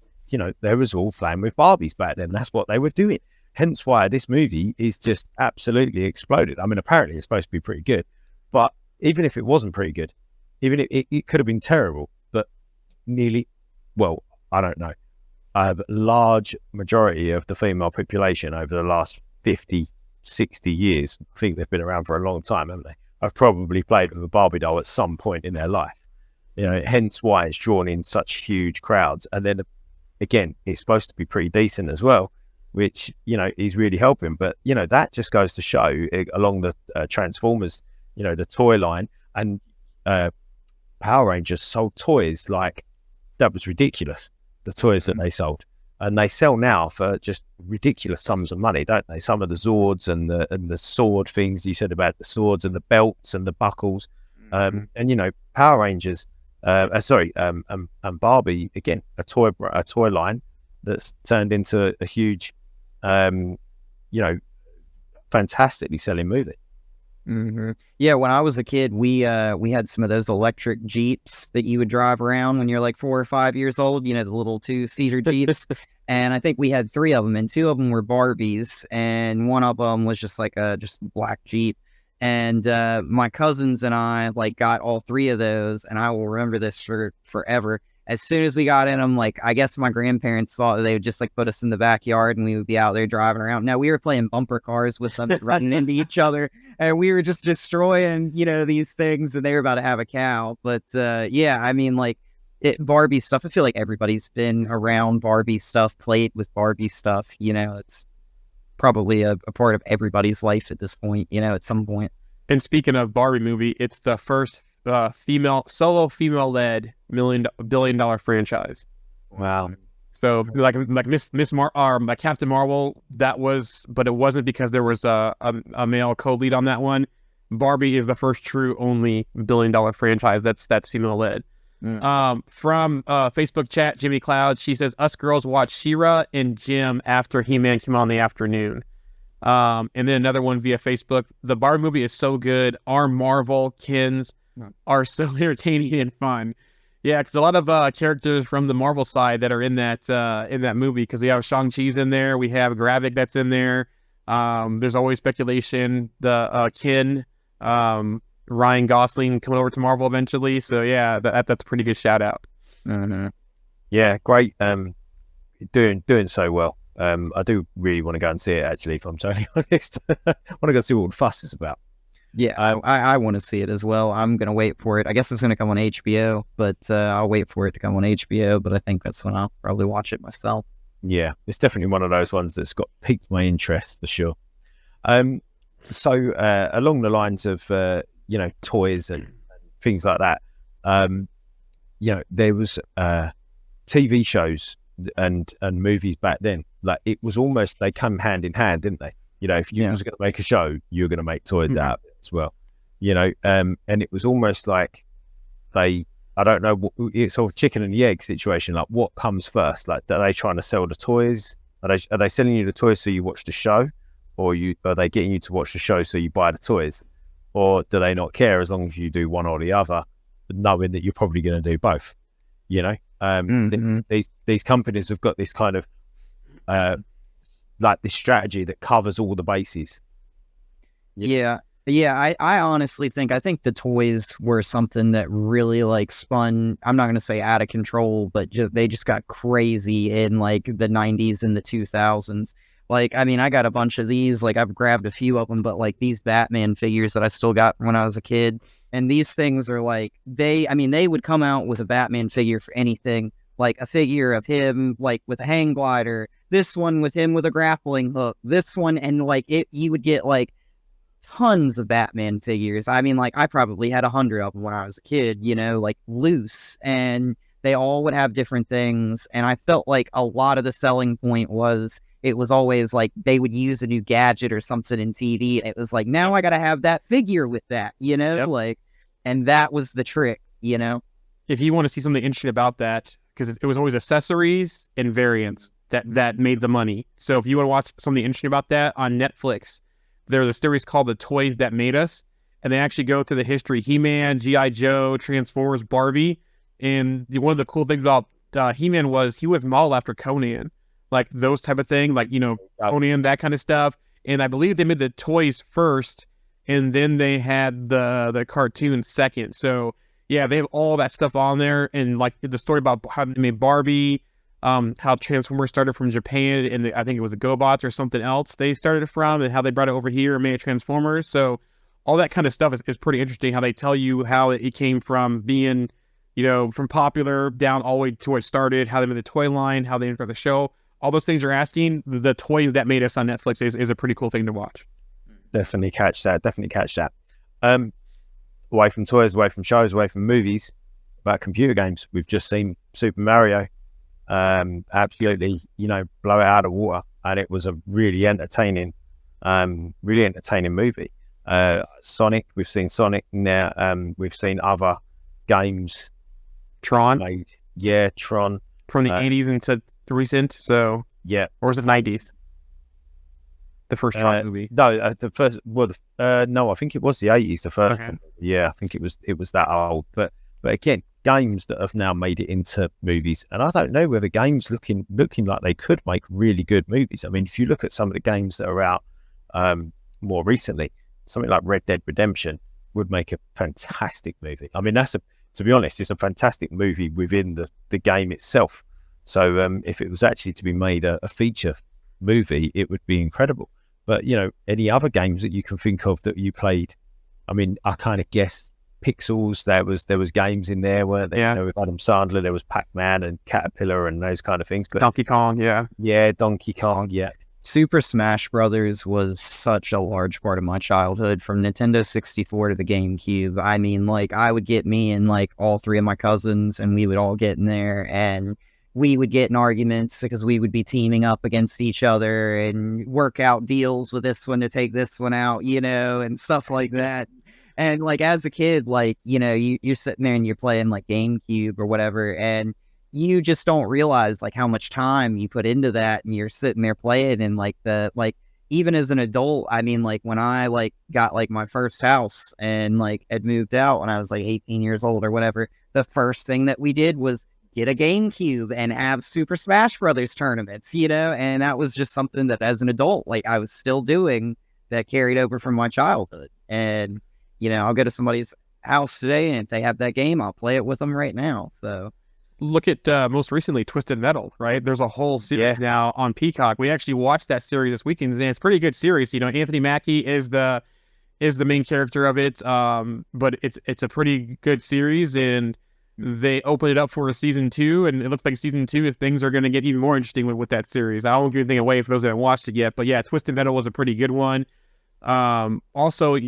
they was all playing with Barbies back then. That's what they were doing. hence why this movie is just absolutely exploded. I mean, apparently it's supposed to be pretty good, but even if it wasn't pretty good, even if it could have been terrible, but I don't know, a large majority of the female population over the last 50, 60 years, I think they've been around for a long time, haven't they? Have probably played with a Barbie doll at some point in their life. Hence why it's drawn in such huge crowds. And then again, it's supposed to be pretty decent as well, which, is really helping. But, that just goes to show along the Transformers, the toy line, and Power Rangers sold toys like that was ridiculous, the toys that they sold. And they sell now for just ridiculous sums of money, don't they? Some of the Zords and the sword things you said about the swords and the belts and the buckles. And, Power Rangers, and Barbie, again, a toy line that's turned into a huge, fantastically selling movie. Mm-hmm. Yeah, when I was a kid, we had some of those electric Jeeps that you would drive around when you're like 4 or 5 years old, the little 2-seater Jeeps. And I think we had 3 of them, and 2 of them were Barbies, and one of them was just like a black Jeep. And my cousins and I got all 3 of those, and I will remember this for forever. As soon as we got in them, I guess my grandparents thought that they would just put us in the backyard and we would be out there driving around. Now, we were playing bumper cars with them, running into each other, and we were just destroying, these things, and they were about to have a cow. But yeah, I mean, Barbie stuff, I feel like everybody's been around Barbie stuff, played with Barbie stuff. It's probably a part of everybody's life at this point, at some point. And speaking of Barbie movie, it's the first female-led $1 billion franchise. Wow. So like Captain Marvel, but it wasn't because there was a male co-lead on that one. Barbie is the first true only $1 billion franchise that's female-led. From Facebook chat, Jimmy Cloud, she says, us girls watch She-Ra and Jim after He-Man came on in the afternoon. And then another one via Facebook, the Barbie movie is so good. Our Marvel kins are so entertaining and fun. Yeah, because a lot of characters from the Marvel side that are in that movie, because we have Shang-Chi's in there, we have Gravik that's in there. There's always speculation, the Kin, Ryan Gosling coming over to Marvel eventually. So yeah, that's a pretty good shout out. Mm-hmm. Yeah, great. Doing so well. I do really want to go and see it, actually, if I'm totally honest. I want to go see what the fuss is about. Yeah, I want to see it as well. I'm going to wait for it. I guess it's going to come on HBO, but I'll wait for it to come on HBO, but I think that's when I'll probably watch it myself. Yeah, it's definitely one of those ones that's got piqued my interest for sure. So along the lines of, toys and things like that, there was TV shows and movies back then. It was almost, they come hand in hand, didn't they? If you was going to make a show, you were going to make toys out of it as well. And it was almost like I don't know, it's sort of chicken and the egg situation. What comes first? Are they trying to sell the toys? Are they selling you the toys so you watch the show, or are they getting you to watch the show so you buy the toys, or do they not care as long as you do one or the other, knowing that you're probably going to do both? These companies have got this kind of this strategy that covers all the bases. Yeah. I honestly think the toys were something that really spun, I'm not going to say out of control, but they just got crazy in the 90s and the 2000s. I got a bunch of these, I've grabbed a few of them, but these Batman figures that I still got when I was a kid. And these things are they would come out with a Batman figure for anything, a figure of him, with a hang glider, this one with him with a grappling hook, this one, and you would get tons of Batman figures. I probably had 100 of them when I was a kid, loose, and they all would have different things. And I felt a lot of the selling point was, it was always they would use a new gadget or something in TV, and it was now I got to have that figure with that, yep. And that was the trick, If you want to see something interesting about that, because it was always accessories and variants that made the money. So if you want to watch something interesting about that, on Netflix, there's a series called The Toys That Made Us, and they actually go through the history, He-Man, G.I. Joe, Transformers, Barbie. And one of the cool things about He-Man was he was modeled after Conan. like those type of thing, like, Conan, that kind of stuff. And I believe they made the toys first, and then they had the cartoon second. So yeah, they have all that stuff on there, and like the story about how they made Barbie, how Transformers started from Japan, and I think it was the GoBots or something else they started from, and how they brought it over here and made Transformers. So all that kind of stuff is pretty interesting, how they tell you how it came from being, from popular down all the way to where it started, how they made the toy line, how they entered the show. All those things you're asking, the toys that made us on Netflix is a pretty cool thing to watch. Definitely catch that. Away from toys, away from shows, away from movies, about computer games. We've just seen Super Mario absolutely, blow it out of water, and it was a really entertaining movie. Sonic, we've seen Sonic now. We've seen other games. Tron made. Yeah, Tron. From the 80s into the recent, so... Yeah. Or was it 90s? The first Tron movie? No, the first... Well, no, I think it was the 80s, the first Okay. one. Yeah, I think it was that old. But again, games that have now made it into movies. And I don't know whether games looking like they could make really good movies. I mean, if you look at some of the games that are out more recently, something like Red Dead Redemption would make a fantastic movie. I mean, to be honest, it's a fantastic movie within the game itself. So if it was actually to be made a feature movie, it would be incredible. But, any other games that you can think of that you played, I mean, I kind of guess Pixels, there was games in there, weren't there? Yeah. With Adam Sandler, there was Pac-Man and Caterpillar and those kind of things. But Donkey Kong, yeah. Yeah, Donkey Kong, yeah. Super Smash Brothers was such a large part of my childhood, from Nintendo 64 to the GameCube. I mean, like, I would get me and like all three of my cousins, and we would all get in there, and we would get in arguments because we would be teaming up against each other and work out deals with this one to take this one out, and stuff like that. And like as a kid, like, you're sitting there and you're playing like GameCube or whatever, and you just don't realize like how much time you put into that, and you're sitting there playing, and like even as an adult, I mean, like when I like got like my first house and like had moved out when I was like 18 years old or whatever, the first thing that we did was get a GameCube and have Super Smash Brothers tournaments, and that was just something that as an adult, like I was still doing, that carried over from my childhood. And, I'll go to somebody's house today, and if they have that game, I'll play it with them right now. So Look at most recently Twisted Metal, right? There's a whole series now on Peacock. We actually watched that series this weekend, and it's a pretty good series. Anthony Mackie is the main character of it, but it's a pretty good series, and they opened it up for a season 2, and it looks like season 2 is things are going to get even more interesting with that series. I won't give anything away for those that haven't watched it yet, but yeah, Twisted Metal was a pretty good one. Also,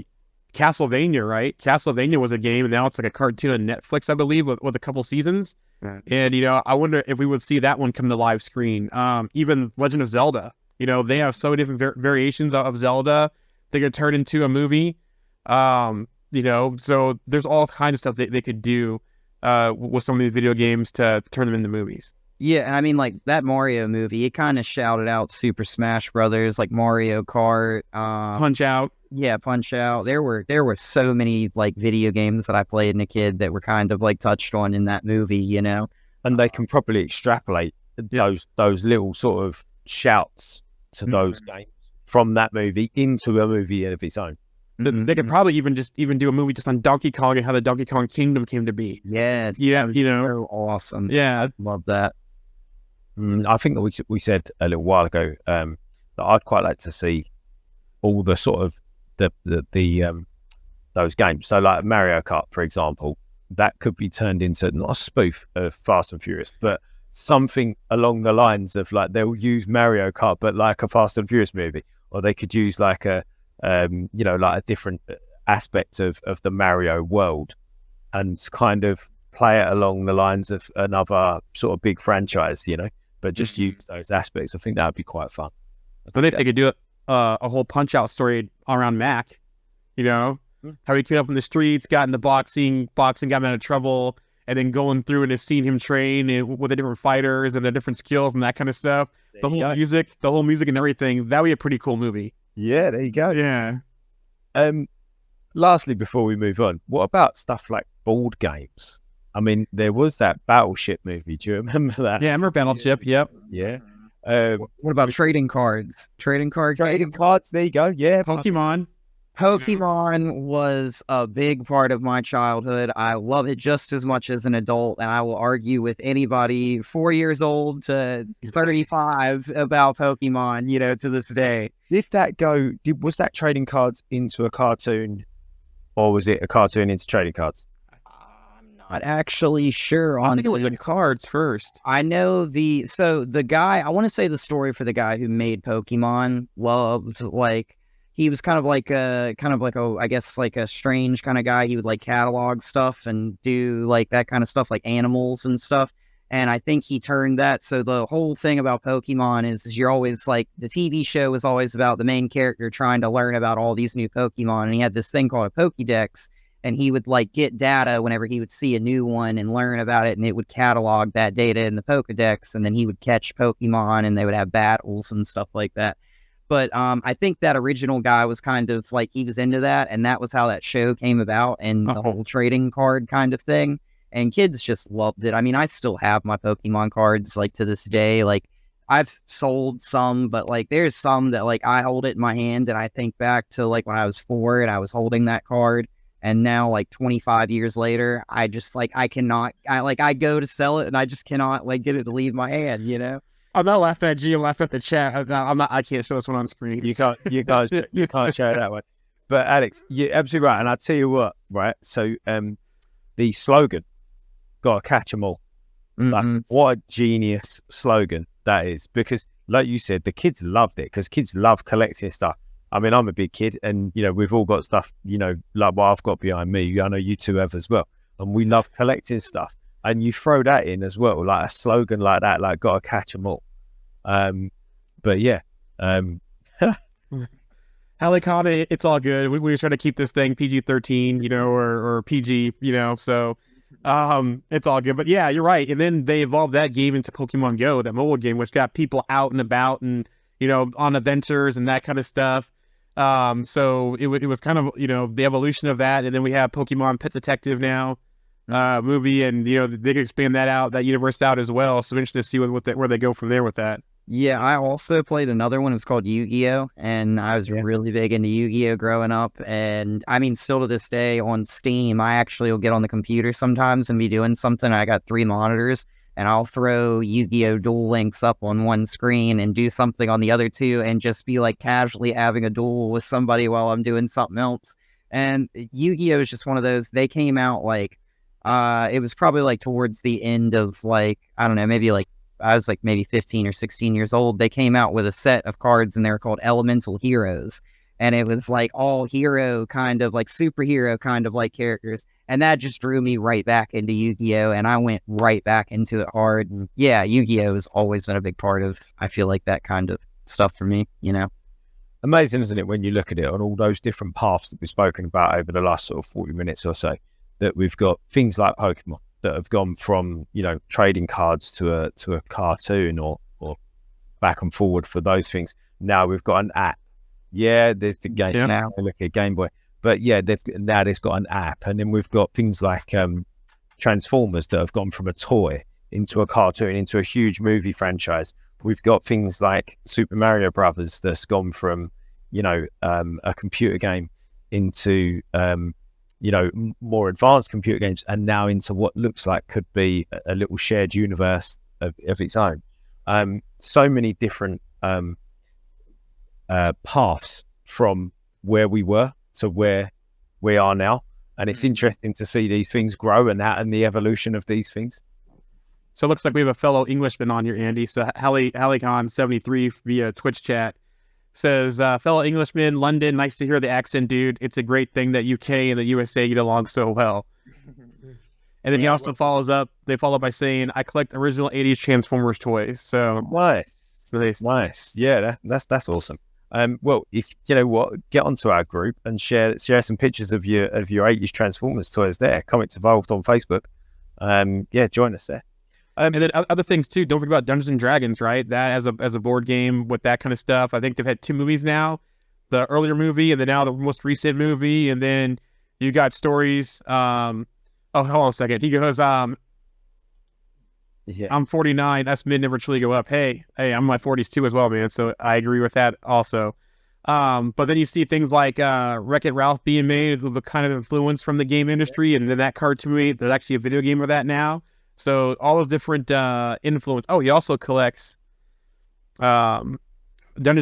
Castlevania, right? Castlevania was a game, and now it's like a cartoon on Netflix, I believe, with a couple seasons. Right. And, I wonder if we would see that one come to live screen. Even Legend of Zelda, they have so many different variations of Zelda they could turn into a movie. So there's all kinds of stuff they could do with some of these video games to turn them into movies. Yeah, and I mean, like, that Mario movie, it kind of shouted out Super Smash Brothers, like Mario Kart. Punch Out. Yeah, Punch Out. There were so many, like, video games that I played as a kid that were kind of, like, touched on in that movie, And they can properly extrapolate those little sort of shouts to those games from that movie into a movie of its own. They could probably even do a movie just on Donkey Kong and how the Donkey Kong Kingdom came to be. Yes. Yeah, so awesome. Yeah. Love that. I think that we said a little while ago that I'd quite like to see all the sort of those games. So like Mario Kart, for example, that could be turned into not a spoof of Fast and Furious, but something along the lines of like they'll use Mario Kart, but like a Fast and Furious movie, or they could use like a like a different aspect of the Mario world and kind of play it along the lines of another sort of big franchise, but just use those aspects. I think that would be quite fun. I think they could do a whole Punch Out story around Mac, how he came up in the streets, got into boxing got him out of trouble, and then going through and just seeing him train with the different fighters and the different skills and that kind of stuff. The whole music and everything, that would be a pretty cool movie. Yeah, there you go. Yeah. Lastly, before we move on, what about stuff like board games? I mean, there was that Battleship movie. Do you remember that? Yeah, I remember Battleship. Yep. Yeah. What about trading cards? Trading cards. Trading cards. There you go. Yeah, Pokemon. Pokemon was a big part of my childhood. I love it just as much as an adult, and I will argue with anybody 4 years old to 35 about Pokemon, to this day. Did that go? Was that trading cards into a cartoon, or was it a cartoon into trading cards? I'm not actually sure I on think it was the cards first. I know the guy, I want to say the story for the guy who made Pokemon loved, like, he was kind of like a, I guess, like a strange kind of guy. He would like catalog stuff and do like that kind of stuff, like animals and stuff. And I think he turned that. So the whole thing about Pokemon is you're always like, the TV show was always about the main character trying to learn about all these new Pokemon. And he had this thing called a Pokédex, and he would like get data whenever he would see a new one and learn about it. And it would catalog that data in the Pokédex. And then he would catch Pokemon and they would have battles and stuff like that. But I think that original guy was kind of like, he was into that, and that was how that show came about, and the whole trading card kind of thing. And kids just loved it. I mean, I still have my Pokemon cards, like, to this day. Like, I've sold some, but like, there's some that like I hold it in my hand, and I think back to like when I was 4 and I was holding that card, and now like 25 years later, I just like, I go to sell it, and I just cannot like get it to leave my hand. I'm not laughing at you. I'm laughing at the chat. I'm not. I can't show this one on screen. You can't show that one. But Alex, you're absolutely right. And I tell you what, right? So, the slogan, "Gotta catch 'em all." Like, what a genius slogan that is! Because, like you said, the kids loved it because kids love collecting stuff. I mean, I'm a big kid, and we've all got stuff. Like what I've got behind me. I know you two have as well, and we love collecting stuff. And you throw that in as well, like a slogan like that, like "Gotta catch 'em all." But yeah, Halikana, it's all good. We were trying to keep this thing PG-13, or PG, so it's all good. But yeah, you're right. And then they evolved that game into Pokemon Go, that mobile game, which got people out and about and, on adventures and that kind of stuff. So it was kind of, the evolution of that. And then we have Pokemon Pet Detective now. Movie, and they could expand that universe out as well. So interested to see where they go from there with that. Yeah, I also played another one. It was called Yu-Gi-Oh, and I was really big into Yu-Gi-Oh growing up. And I mean, still to this day on Steam, I actually will get on the computer sometimes and be doing something. I got 3 monitors, and I'll throw Yu-Gi-Oh Duel Links up on one screen and do something on the other 2, and just be like casually having a duel with somebody while I'm doing something else. And Yu-Gi-Oh is just one of those. They came out like, it was probably like towards the end of like, I don't know, maybe like I was like maybe 15 or 16 years old. They came out with a set of cards, and they were called Elemental Heroes. And it was like all hero kind of like superhero kind of like characters. And that just drew me right back into Yu-Gi-Oh! And I went right back into it hard. And yeah, Yu-Gi-Oh! Has always been a big part of, I feel like, that kind of stuff for me, Amazing, isn't it, when you look at it on all those different paths that we've spoken about over the last sort of 40 minutes or so, that we've got things like Pokemon that have gone from, trading cards to a cartoon or back and forward for those things. Now we've got an app. Yeah, there's the game now. Look at Game Boy. But yeah, there's got an app. And then we've got things like Transformers that have gone from a toy into a cartoon, into a huge movie franchise. We've got things like Super Mario Brothers that's gone from, a computer game into more advanced computer games, and now into what looks like could be a little shared universe of its own. So many different paths from where we were to where we are now, and it's interesting to see these things grow and the evolution of these things. So it looks like we have a fellow Englishman on here, Andy. So Halicon73 via Twitch chat says, fellow Englishman, London, nice to hear the accent, dude. It's a great thing that UK and the USA get along so well. And then he also follows up by saying, I collect original 80s Transformers toys. So Nice. Yeah, that's awesome. Well, if you know what, get onto our group and share some pictures of your 80s Transformers toys there. Comics Evolved on Facebook. Join us there. And then other things too. Don't forget about Dungeons and Dragons, right? That as a board game with that kind of stuff. I think they've had 2 movies now. The earlier movie, and then now the most recent movie. And then you got stories. Hold on a second. He goes, Yeah. I'm 49. That's mid never truly go up. Hey, I'm in my 40s too as well, man. So I agree with that also. But then you see things like Wreck-It Ralph being made, who kind of influenced from the game industry, and then that cartoon made. There's actually a video game of that now. So all those different influence. Oh, he also collects Dungeons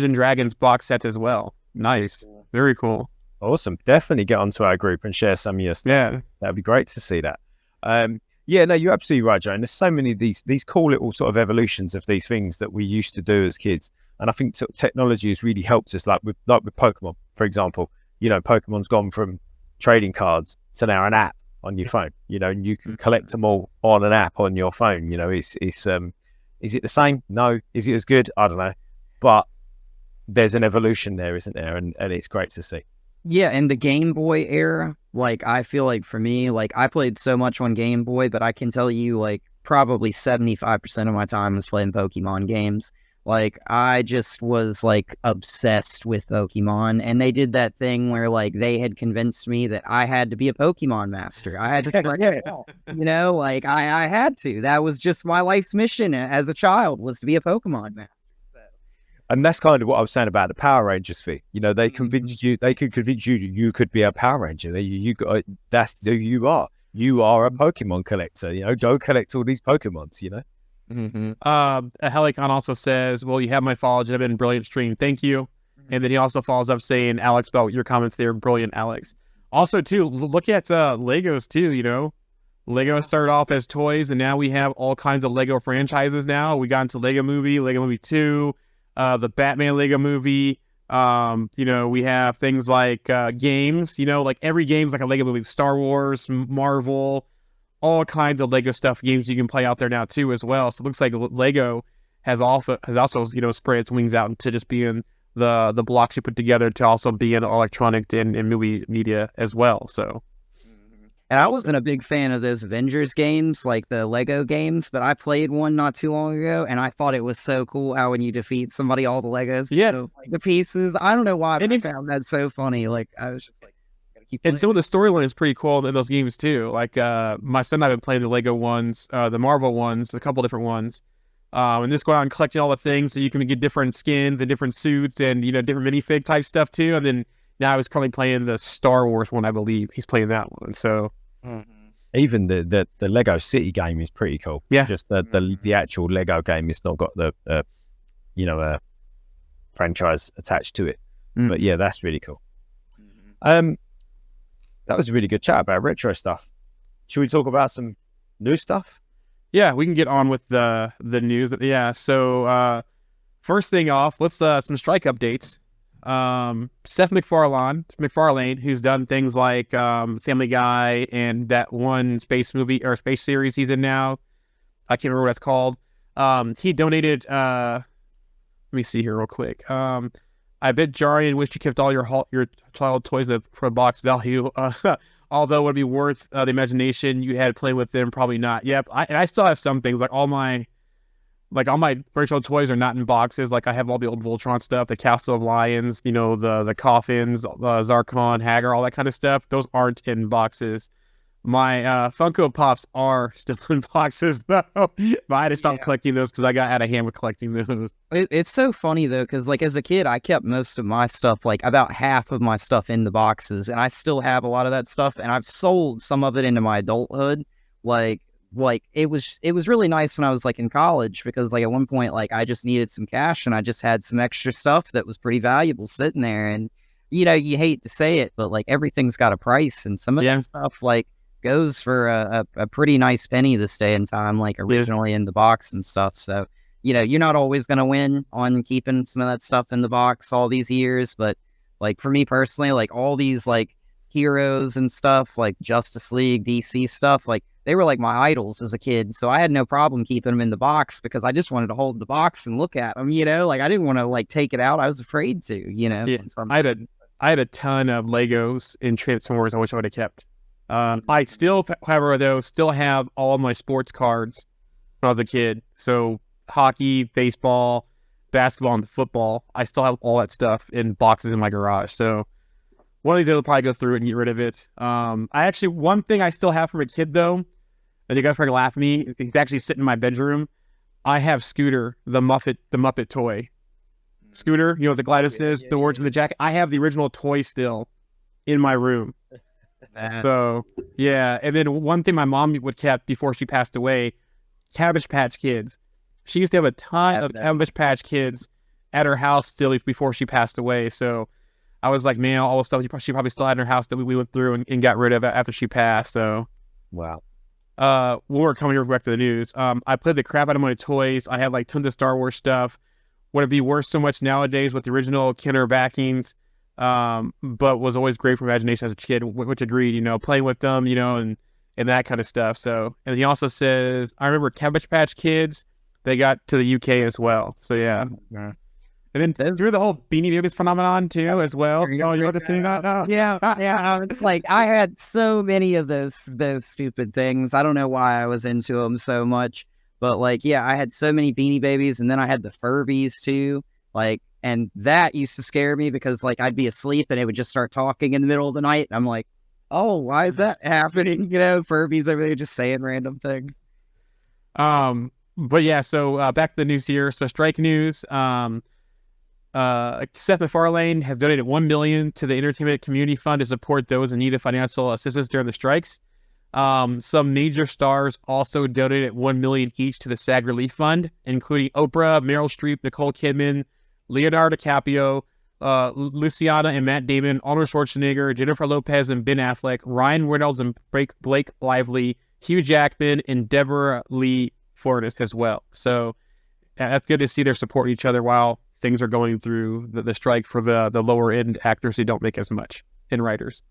and Dragons box sets as well. Nice, very cool. Awesome. Definitely get onto our group and share some of your stuff. Yeah, That'd be great to see that. Yeah, no, you're absolutely right, Joe. And there's so many of these cool little sort of evolutions of these things that we used to do as kids. And I think technology has really helped us, like with Pokemon, for example. You know, Pokemon's gone from trading cards to now an app on your phone. You know, and you can collect them all on an app on your phone. You know, is it the same? No. Is it as good? I don't know. But there's an evolution there, isn't there? And it's great to see. Yeah, and the Game Boy era, like, I feel like for me, like, I played so much on Game Boy, but I can tell you, like, probably 75% of my time was playing Pokemon games. Like, I just was, like, obsessed with Pokemon, and they did that thing where, like, they had convinced me that I had to be a Pokemon master. I had to collect them all. You know, like, I had to. That was just my life's mission as a child, was to be a Pokemon master. And that's kind of what I was saying about the Power Rangers fee. You know, they convinced you, they could convince you could be a Power Ranger. You got, that's who you are. You are a Pokemon collector. You know, go collect all these Pokemons, you know? Helicon also says, well, you have my follow. It's been a brilliant stream. Thank you. And then he also follows up saying, Alex, about your comments there. Brilliant, Alex. Also, too, look at Legos, too, you know? Lego started off as toys, and now we have all kinds of Lego franchises now. We got into Lego Movie 2, the Batman Lego movie. You know, we have things like games, you know, like every game's like a Lego movie. Star Wars, Marvel, all kinds of Lego stuff, games you can play out there now too as well. So it looks like Lego has also you know, spread its wings out into just being the blocks you put together to also being electronic and movie media as well. So. And I wasn't a big fan of those Avengers games, like the Lego games, but I played one not too long ago, and I thought it was so cool how when you defeat somebody, all the Legos, like the pieces. I don't know why, but I found that so funny. Like, I was just like, gotta keep playing. And some of the storyline is pretty cool in those games too. Like, my son and I have been playing the Lego ones, the Marvel ones, a couple different ones, and just going out and collecting all the things so you can get different skins and different suits and, you know, different minifig type stuff too. And then now he's currently playing the Star Wars one, I believe. He's playing that one, so. Even the Lego City game is pretty cool. Yeah, just the actual Lego game. It's not got the you know, a franchise attached to it. But yeah, that's really cool. That was a really good chat about retro stuff. Should we talk about some new stuff? Yeah, we can get on with the news. Yeah, so first thing off, let's some strike updates. Seth MacFarlane, who's done things like Family Guy and that one space movie or space series he's in now. I can't remember what that's called. He donated. Let me see here real quick. I bet Jarian wished you kept all your child toys for a box value. Although it would be worth the imagination you had playing with them, probably not. Yep, I still have some things all my virtual toys are not in boxes. Like, I have all the old Voltron stuff, the Castle of Lions, you know, the coffins, the Zarkon, Hagar, all that kind of stuff. Those aren't in boxes. My Funko Pops are still in boxes, though. But I had to stop collecting those because I got out of hand with collecting those. It's so funny, though, because, like, as a kid, I kept most of my stuff, like, about half of my stuff in the boxes. And I still have a lot of that stuff. And I've sold some of it into my adulthood. Like it was really nice when I was like in college, because like at one point, like I just needed some cash and I just had some extra stuff that was pretty valuable sitting there. And, you know, you hate to say it, but like everything's got a price, and some of that stuff like goes for a pretty nice penny this day and time, like originally in the box and stuff. So, you know, you're not always going to win on keeping some of that stuff in the box all these years. But like for me personally, like all these like heroes and stuff, like Justice League, DC stuff, like they were like my idols as a kid. So I had no problem keeping them in the box because I just wanted to hold the box and look at them, you know, like I didn't want to like take it out. I was afraid to, you know. Yeah. I had a ton of Legos in Transformers I wish I would have kept. I still, however, though, still have all of my sports cards when I was a kid. So hockey, baseball, basketball, and football. I still have all that stuff in boxes in my garage. So one of these days I'll probably go through it and get rid of it. One thing I still have from a kid, though, and you guys probably laugh at me. He's actually sitting in my bedroom. I have Scooter, the Muppet toy. Scooter, you know what the Gladys is, the words in the jacket. I have the original toy still in my room. So, yeah. And then one thing my mom would kept before she passed away, Cabbage Patch Kids. She used to have a ton of Cabbage Patch Kids at her house still before she passed away. So I was like, man, all the stuff she probably still had in her house that we went through and got rid of after she passed. So, Wow. when we're coming here back to the news, I played the crap out of my toys. I had like tons of Star Wars stuff. Would it be worth so much nowadays with the original Kenner backings? But was always great for imagination as a kid, which agreed, you know, playing with them, you know, and that kind of stuff. So, and he also says, I remember Cabbage Patch Kids, they got to the UK as well. So, yeah. And then through the whole Beanie Babies phenomenon too, as well. You know, you're noticing that now? Yeah. It's like I had so many of those stupid things. I don't know why I was into them so much, but like, yeah, I had so many Beanie Babies, and then I had the Furbies too. Like, and that used to scare me because like I'd be asleep and it would just start talking in the middle of the night. And I'm like, oh, why is that happening? You know, Furbies over there just saying random things. But yeah, so back to the news here. So strike news. Seth MacFarlane has donated $1 million to the Entertainment Community Fund to support those in need of financial assistance during the strikes. Some major stars also donated $1 million each to the SAG Relief Fund, including Oprah, Meryl Streep, Nicole Kidman, Leonardo DiCaprio, Luciana and Matt Damon, Arnold Schwarzenegger, Jennifer Lopez and Ben Affleck, Ryan Reynolds and Blake Lively, Hugh Jackman, and Deborah Lee Furness as well. So that's good to see they're supporting each other while things are going through the strike for the lower end actors who don't make as much, and writers.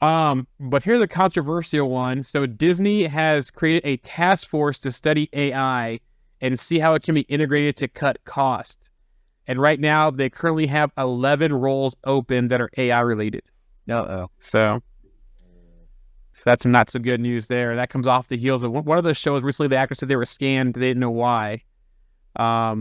But here's a controversial one. So Disney has created a task force to study AI and see how it can be integrated to cut costs. And right now they currently have 11 roles open that are AI related. So that's not so good news there. That comes off the heels of one of those shows recently. The actors said they were scanned. They didn't know why. I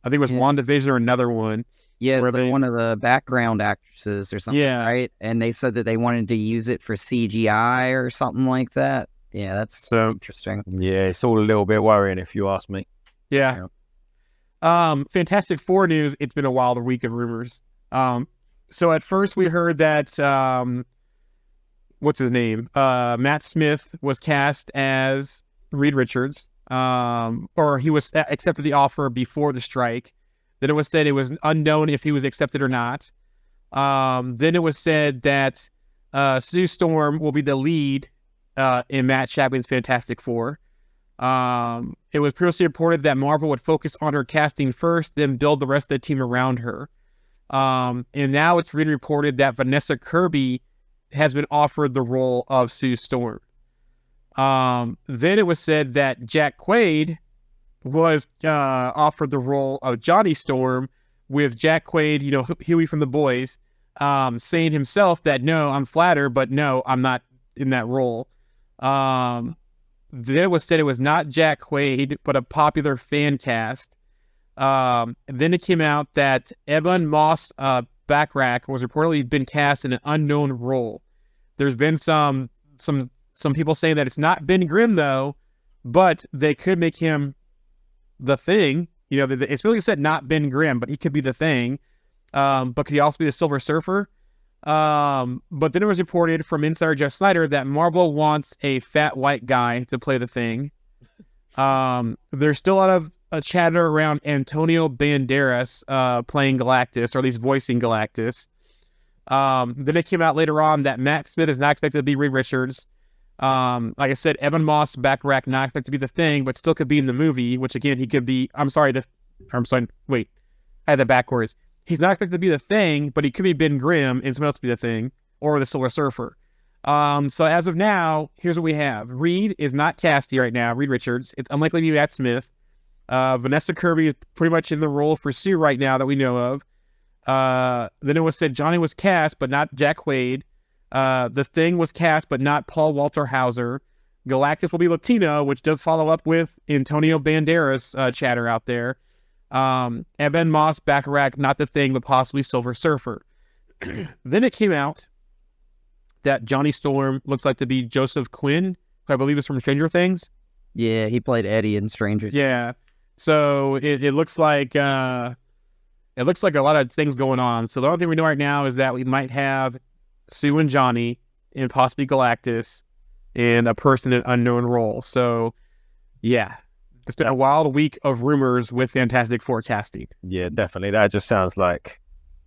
think it was WandaVision or another one. Yeah, it's like one of the background actresses or something, right? And they said that they wanted to use it for CGI or something like that. Yeah, that's so interesting. Yeah, it's all a little bit worrying if you ask me. Yeah. Fantastic Four news. It's been a wild week of rumors. So at first we heard that, what's his name? Matt Smith was cast as Reed Richards, or he was accepted the offer before the strike. Then it was said it was unknown if he was accepted or not. Then it was said that Sue Storm will be the lead in Matt Chapman's Fantastic Four. It was previously reported that Marvel would focus on her casting first, then build the rest of the team around her. And now it's been reported that Vanessa Kirby has been offered the role of Sue Storm. Then it was said that Jack Quaid was offered the role of Johnny Storm, with Jack Quaid, you know, Huey from The Boys, saying himself that, no, I'm flattered, but no, I'm not in that role. Then it was said it was not Jack Quaid, but a popular fan cast. And then it came out that Ebon Moss-Bachrach was reportedly been cast in an unknown role. There's been some people saying that it's not Ben Grimm, though, but they could make him the Thing. You know, it's really said not Ben Grimm, but he could be the Thing. But could he also be the Silver Surfer? But then it was reported from insider Jeff Snyder that Marvel wants a fat white guy to play the Thing. There's still a lot of chatter around Antonio Banderas playing Galactus, or at least voicing Galactus. Then it came out later on that Matt Smith is not expected to be Reed Richards. Like I said, Ebon Moss-Bachrach not expected to be the Thing, but still could be in the movie, which again, he could be, wait, I had that backwards. He's not expected to be the Thing, but he could be Ben Grimm and someone else be the Thing, or the Silver Surfer. So as of now, here's what we have. Reed is not casty right now, Reed Richards. It's unlikely to be Matt Smith. Vanessa Kirby is pretty much in the role for Sue right now that we know of. Then it was said Johnny was cast, but not Jack Quaid. The Thing was cast, but not Paul Walter Hauser. Galactus will be Latino, which does follow up with Antonio Banderas chatter out there. Ebon Moss-Bachrach, not the Thing, but possibly Silver Surfer. Then it came out that Johnny Storm looks like to be Joseph Quinn, who I believe is from Stranger Things. Yeah, he played Eddie in Stranger Things. Yeah. So it looks like a lot of things going on. So the only thing we know right now is that we might have Sue and Johnny and possibly Galactus and a person in unknown role. So yeah, it's been a wild week of rumors with Fantastic Four casting. Yeah, definitely. That just sounds like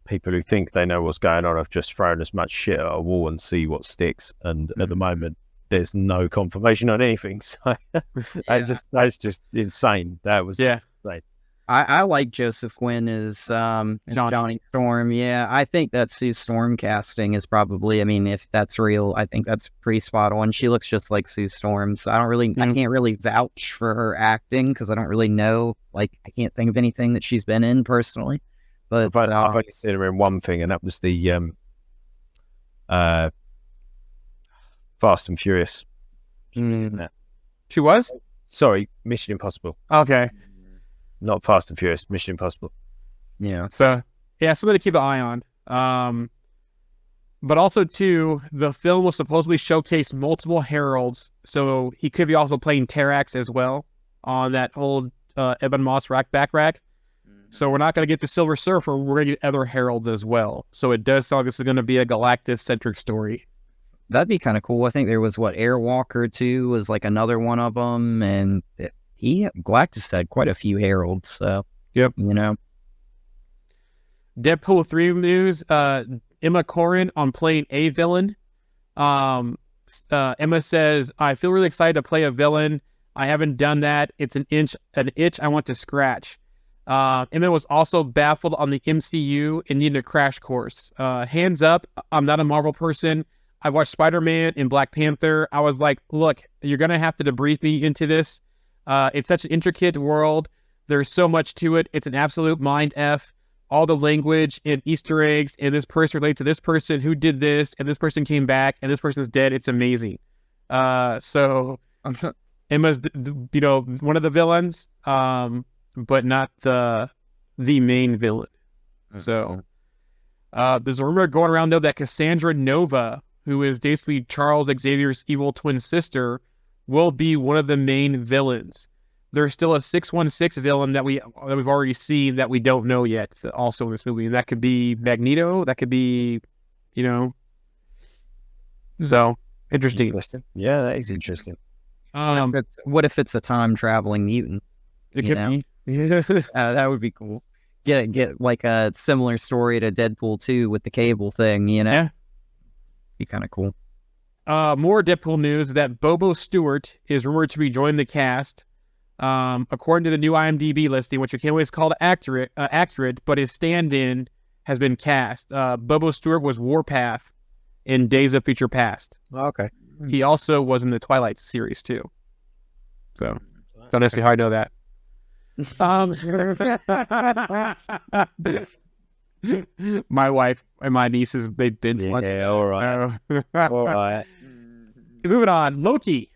people who think they know what's going on have just thrown as much shit at a wall and see what sticks. And at the moment, there's no confirmation on anything. So that's just insane. That was insane. I like Joseph Quinn as Johnny Storm. Yeah, I think that Sue Storm casting is probably, I mean, if that's real, I think that's pretty spot on. She looks just like Sue Storm. So I can't really vouch for her acting because I don't really know. Like, I can't think of anything that she's been in personally. But I've only seen her in one thing, and that was the Fast and Furious. She was in that. She was? Sorry, Mission Impossible. Okay. Not Fast and Furious, Mission Impossible. Yeah. So, yeah, something to keep an eye on. But also, too, the film will supposedly showcase multiple heralds. So he could be also playing Terrax as well on that old Ebon Moss back rack. So we're not going to get the Silver Surfer. We're going to get other heralds as well. So it does sound like this is going to be a Galactus-centric story. That'd be kind of cool. I think there was, Airwalker, too, was like another one of them. And Galactus had quite a few heralds, so yep. Deadpool 3 news, Emma Corrin on playing a villain. Emma says, I feel really excited to play a villain. I haven't done that. It's an itch I want to scratch. Emma was also baffled on the MCU and needed a crash course. Hands up, I'm not a Marvel person. I've watched Spider-Man and Black Panther. I was like, look, you're going to have to debrief me into this. It's such an intricate world. There's so much to it. It's an absolute mind F. All the language and Easter eggs, and this person relates to this person who did this, and this person came back, and this person's dead. It's amazing. So Emma's, one of the villains, but not the main villain. So there's a rumor going around, though, that Cassandra Nova, who is basically Charles Xavier's evil twin sister, will be one of the main villains. There's still a 616 villain that we've already seen that we don't know yet, also in this movie, and that could be Magneto. That could be, so interesting. Yeah, that is interesting. What if it's a time traveling mutant? It could be. That would be cool. Get like a similar story to Deadpool 2 with the Cable thing. Yeah, be kind of cool. More Deadpool news that Bobo Stewart is rumored to be joining the cast. According to the new IMDb listing, which you can't always call accurate, but his stand-in has been cast. Bobo Stewart was Warpath in Days of Future Past. Okay. He also was in the Twilight series too. So don't ask me how I know that. My wife and my nieces, they've been. Yeah, all right. All right. Moving on, Loki.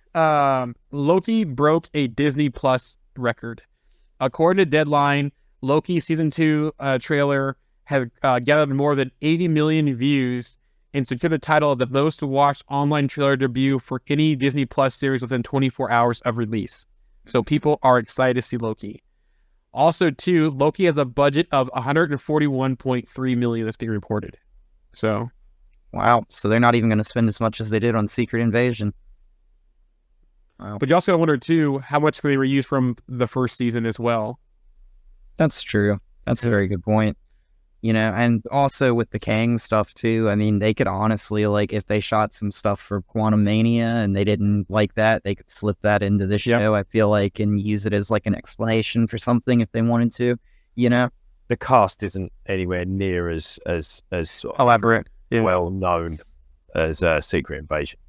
Loki broke a Disney Plus record. According to Deadline, Loki Season 2 trailer has gathered more than 80 million views and secured the title of the most watched online trailer debut for any Disney Plus series within 24 hours of release. So people are excited to see Loki. Also, too, Loki has a budget of $141.3 million that's being reported. So, wow. So they're not even going to spend as much as they did on Secret Invasion. Wow. But you also got to wonder, too, how much they reuse from the first season as well. That's true. That's a very good point. And also with the Kang stuff, too, I mean, they could honestly, if they shot some stuff for Quantum Mania and they didn't like that, they could slip that into the show, I feel like, and use it as, an explanation for something if they wanted to, The cast isn't anywhere near as sort of elaborate, well known as Secret Invasion.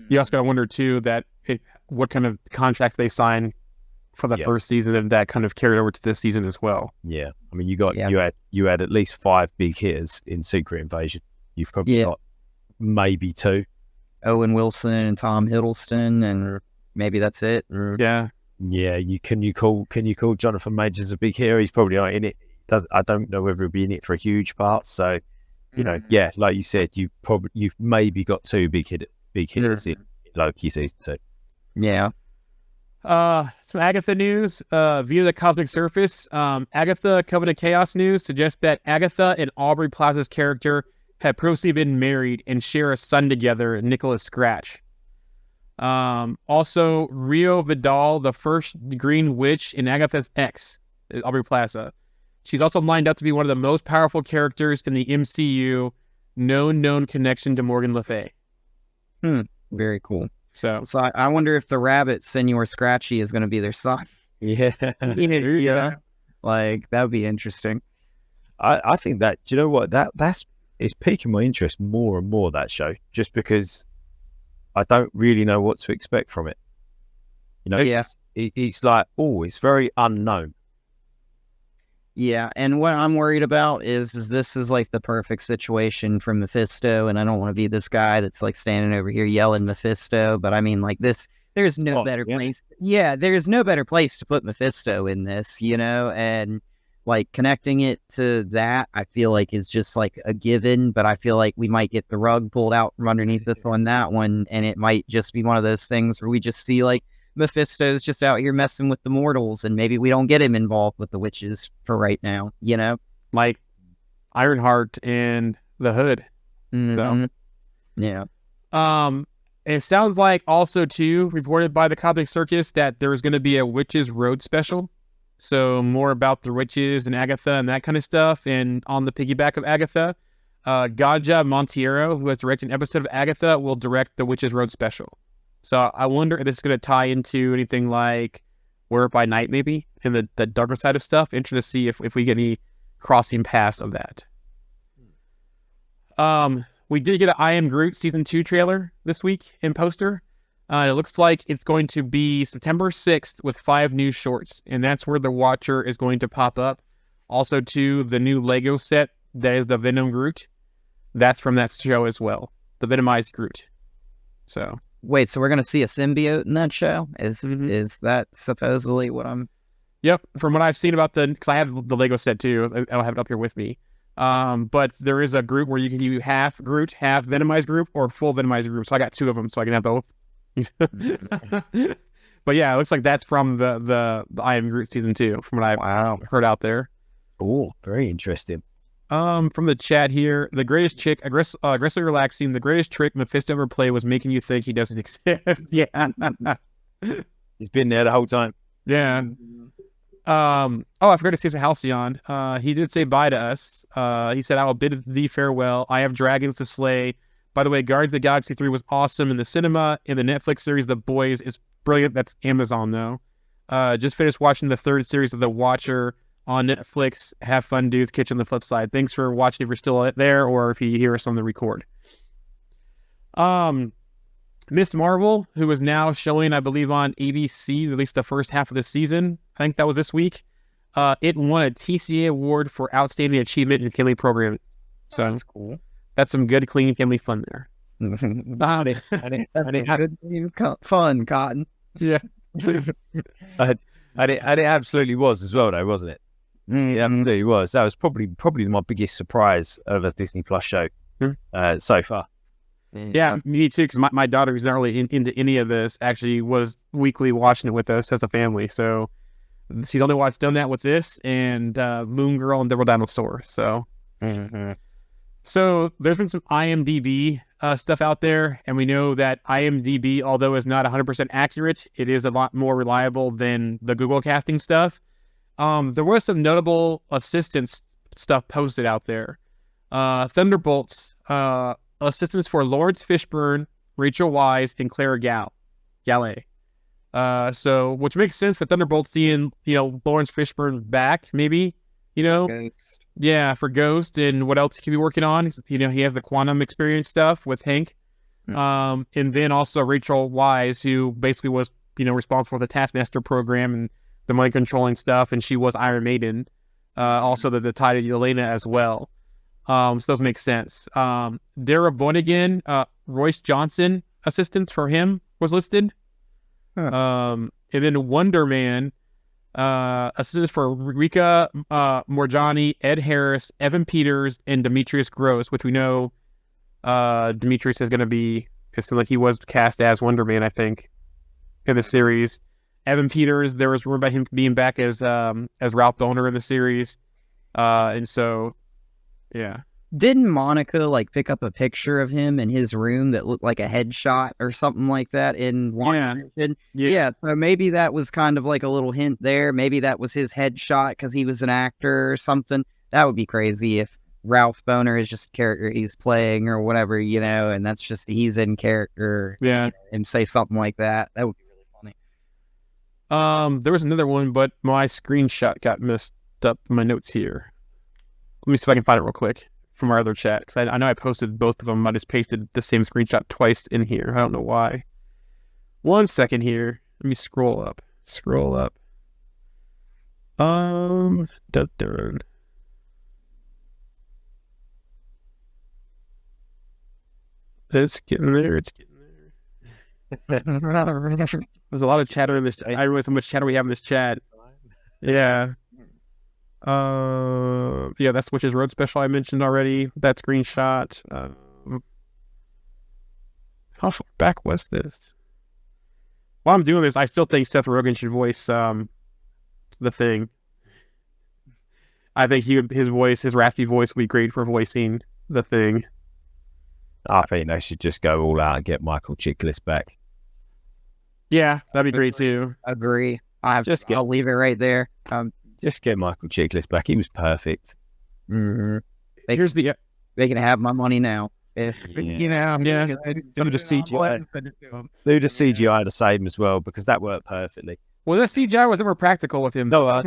You also got to wonder, too, that what kind of contracts they sign for the first season, and that kind of carried over to this season as well. Yeah, I mean, you had at least 5 big hitters in Secret Invasion. You've probably got maybe 2. Owen Wilson and Tom Hiddleston, and maybe that's it. Yeah. Can you call Jonathan Majors a big hero? He's probably not in it. I don't know whether he'll be in it for a huge part. So, like you said, you've maybe got 2 big hitters in Loki season 2. Yeah. Some Agatha news. Via the Cosmic Surface, Agatha Covenant Chaos news suggests that Agatha and Aubrey Plaza's character had previously been married and share a son together, Nicholas Scratch. Also, Rio Vidal, the first Green Witch in Agatha's ex, Aubrey Plaza. She's also lined up to be one of the most powerful characters in the MCU. No known connection to Morgan Le Fay. Very cool. So I wonder if the rabbit, Senor Scratchy, is going to be their son. Yeah. Yeah. Like, that would be interesting. I think that, do you know what, that's it's piquing my interest more and more, that show, just because I don't really know what to expect from it. You know, Yeah. It's like, it's very unknown. Yeah, and what I'm worried about is this is like the perfect situation for Mephisto, and I don't want to be this guy that's like standing over here yelling Mephisto, but I mean, like, this, there's no better place. Yeah, there's no better place to put Mephisto in this, you know, and like connecting it to that, I feel like is just like a given, but I feel like we might get the rug pulled out from underneath us on that one, and it might just be one of those things where we just see like Mephisto's just out here messing with the mortals, and maybe we don't get him involved with the witches for right now, you know? like Ironheart and the Hood. Mhm. Yeah. It sounds like also too reported by the Cosmic Circus that there's going to be a Witches Road special. So more about the witches and Agatha and that kind of stuff. And on the piggyback of Agatha, Gaja Montiero, who has directed an episode of Agatha, will direct the Witches Road special. So I wonder if this is going to tie into anything like Where by Night, maybe, and the darker side of stuff. Interested to see if we get any crossing paths of that. We did get an I Am Groot Season 2 trailer this week in poster. It looks like it's going to be September 6th with 5 new shorts, and that's where the Watcher is going to pop up. Also, too, the new Lego set that is the Venom Groot. That's from that show as well, the Venomized Groot. So... Wait, so we're going to see a symbiote in that show? Is that supposedly what I'm... Yep, from what I've seen about because I have the Lego set too. I don't have it up here with me. But there is a group where you can do half Groot, half Venomized Groot, or full Venomized Groot. So I got 2 of them, so I can have both. But yeah, it looks like that's from the I Am Groot Season 2, from what I've heard out there. Oh, very interesting. From the chat here, the greatest trick, aggressively relaxing, the greatest trick Mephisto ever played was making you think he doesn't exist. Yeah. He's been there the whole time. Yeah. I forgot to say to Halcyon. He did say bye to us. He said, I will bid thee farewell. I have dragons to slay. By the way, Guardians of the Galaxy 3 was awesome in the cinema. In the Netflix series, The Boys is brilliant. That's Amazon, though. Just finished watching the 3rd series of The Watcher on Netflix. Have fun, dudes. Catch you on the flip side. Thanks for watching if you're still there or if you hear us on the record. Miss Marvel, who is now showing, I believe, on ABC, at least the first half of the season. I think that was this week. It won a TCA award for Outstanding Achievement in Family Programming. So that's cool. That's some good, clean family fun there. Fun, Cotton. Yeah. And it absolutely was as well, though, wasn't it? It absolutely was. That was probably my biggest surprise of a Disney Plus show so far. Yeah, me too, because my daughter, who's not really into any of this, actually was weekly watching it with us as a family. So she's only done that with this and Moon Girl and Devil Dinosaur. So, So there's been some IMDb stuff out there, and we know that IMDb, although is not 100% accurate, it is a lot more reliable than the Google casting stuff. There was some notable assistance stuff posted out there. Thunderbolts, assistance for Lawrence Fishburne, Rachel Weisz, and Claire Galley. So, which makes sense for Thunderbolts seeing, Lawrence Fishburne back, maybe, Ghost. Yeah, for Ghost, and what else he could be working on. He has the quantum experience stuff with Hank. And then also Rachel Weisz, who basically was, responsible for the Taskmaster program and the mind controlling stuff, and she was Iron Maiden. Also the tie to Yelena as well. So those make sense. Dara Boynigan, Royce Johnson, assistance for him was listed. And then Wonder Man, assistance for Rika Morjani, Ed Harris, Evan Peters, and Demetrius Gross, which we know Demetrius is going to be, it seems like he was cast as Wonder Man, I think. in the series. Evan Peters, there was rumor about him being back as Ralph Boner in the series, and so yeah. Didn't Monica like pick up a picture of him in his room that looked like a headshot or something like that in WandaVision? Yeah. So maybe that was kind of like a little hint there. Maybe that was his headshot because he was an actor or something. That would be crazy if Ralph Boner is just a character he's playing or whatever, and that's just he's in character. Yeah. And say something like that. That would be really funny. There was another one, but my screenshot got messed up in my notes here. Let me see if I can find it real quick from our other chat, because I know I posted both of them. I just pasted the same screenshot twice in here. I don't know why. 1 second here. Let me scroll up. Dun. It's getting there. There's a lot of chatter in this. I realize how much chatter we have in this chat. Yeah. Yeah, that's Witches Road special I mentioned already. That screenshot. How far back was this? While I'm doing this, I still think Seth Rogen should voice the Thing. I think his raspy voice, would be great for voicing the Thing. I think they should just go all out and get Michael Chiklis back. Yeah, that'd be great too. Agree. I'll leave it right there. Just get Michael Chiklis back. He was perfect. Mm-hmm. They can have my money now. If Yeah. Do the CGI the same as well, because that worked perfectly. Was that CGI or was it more practical with him? No,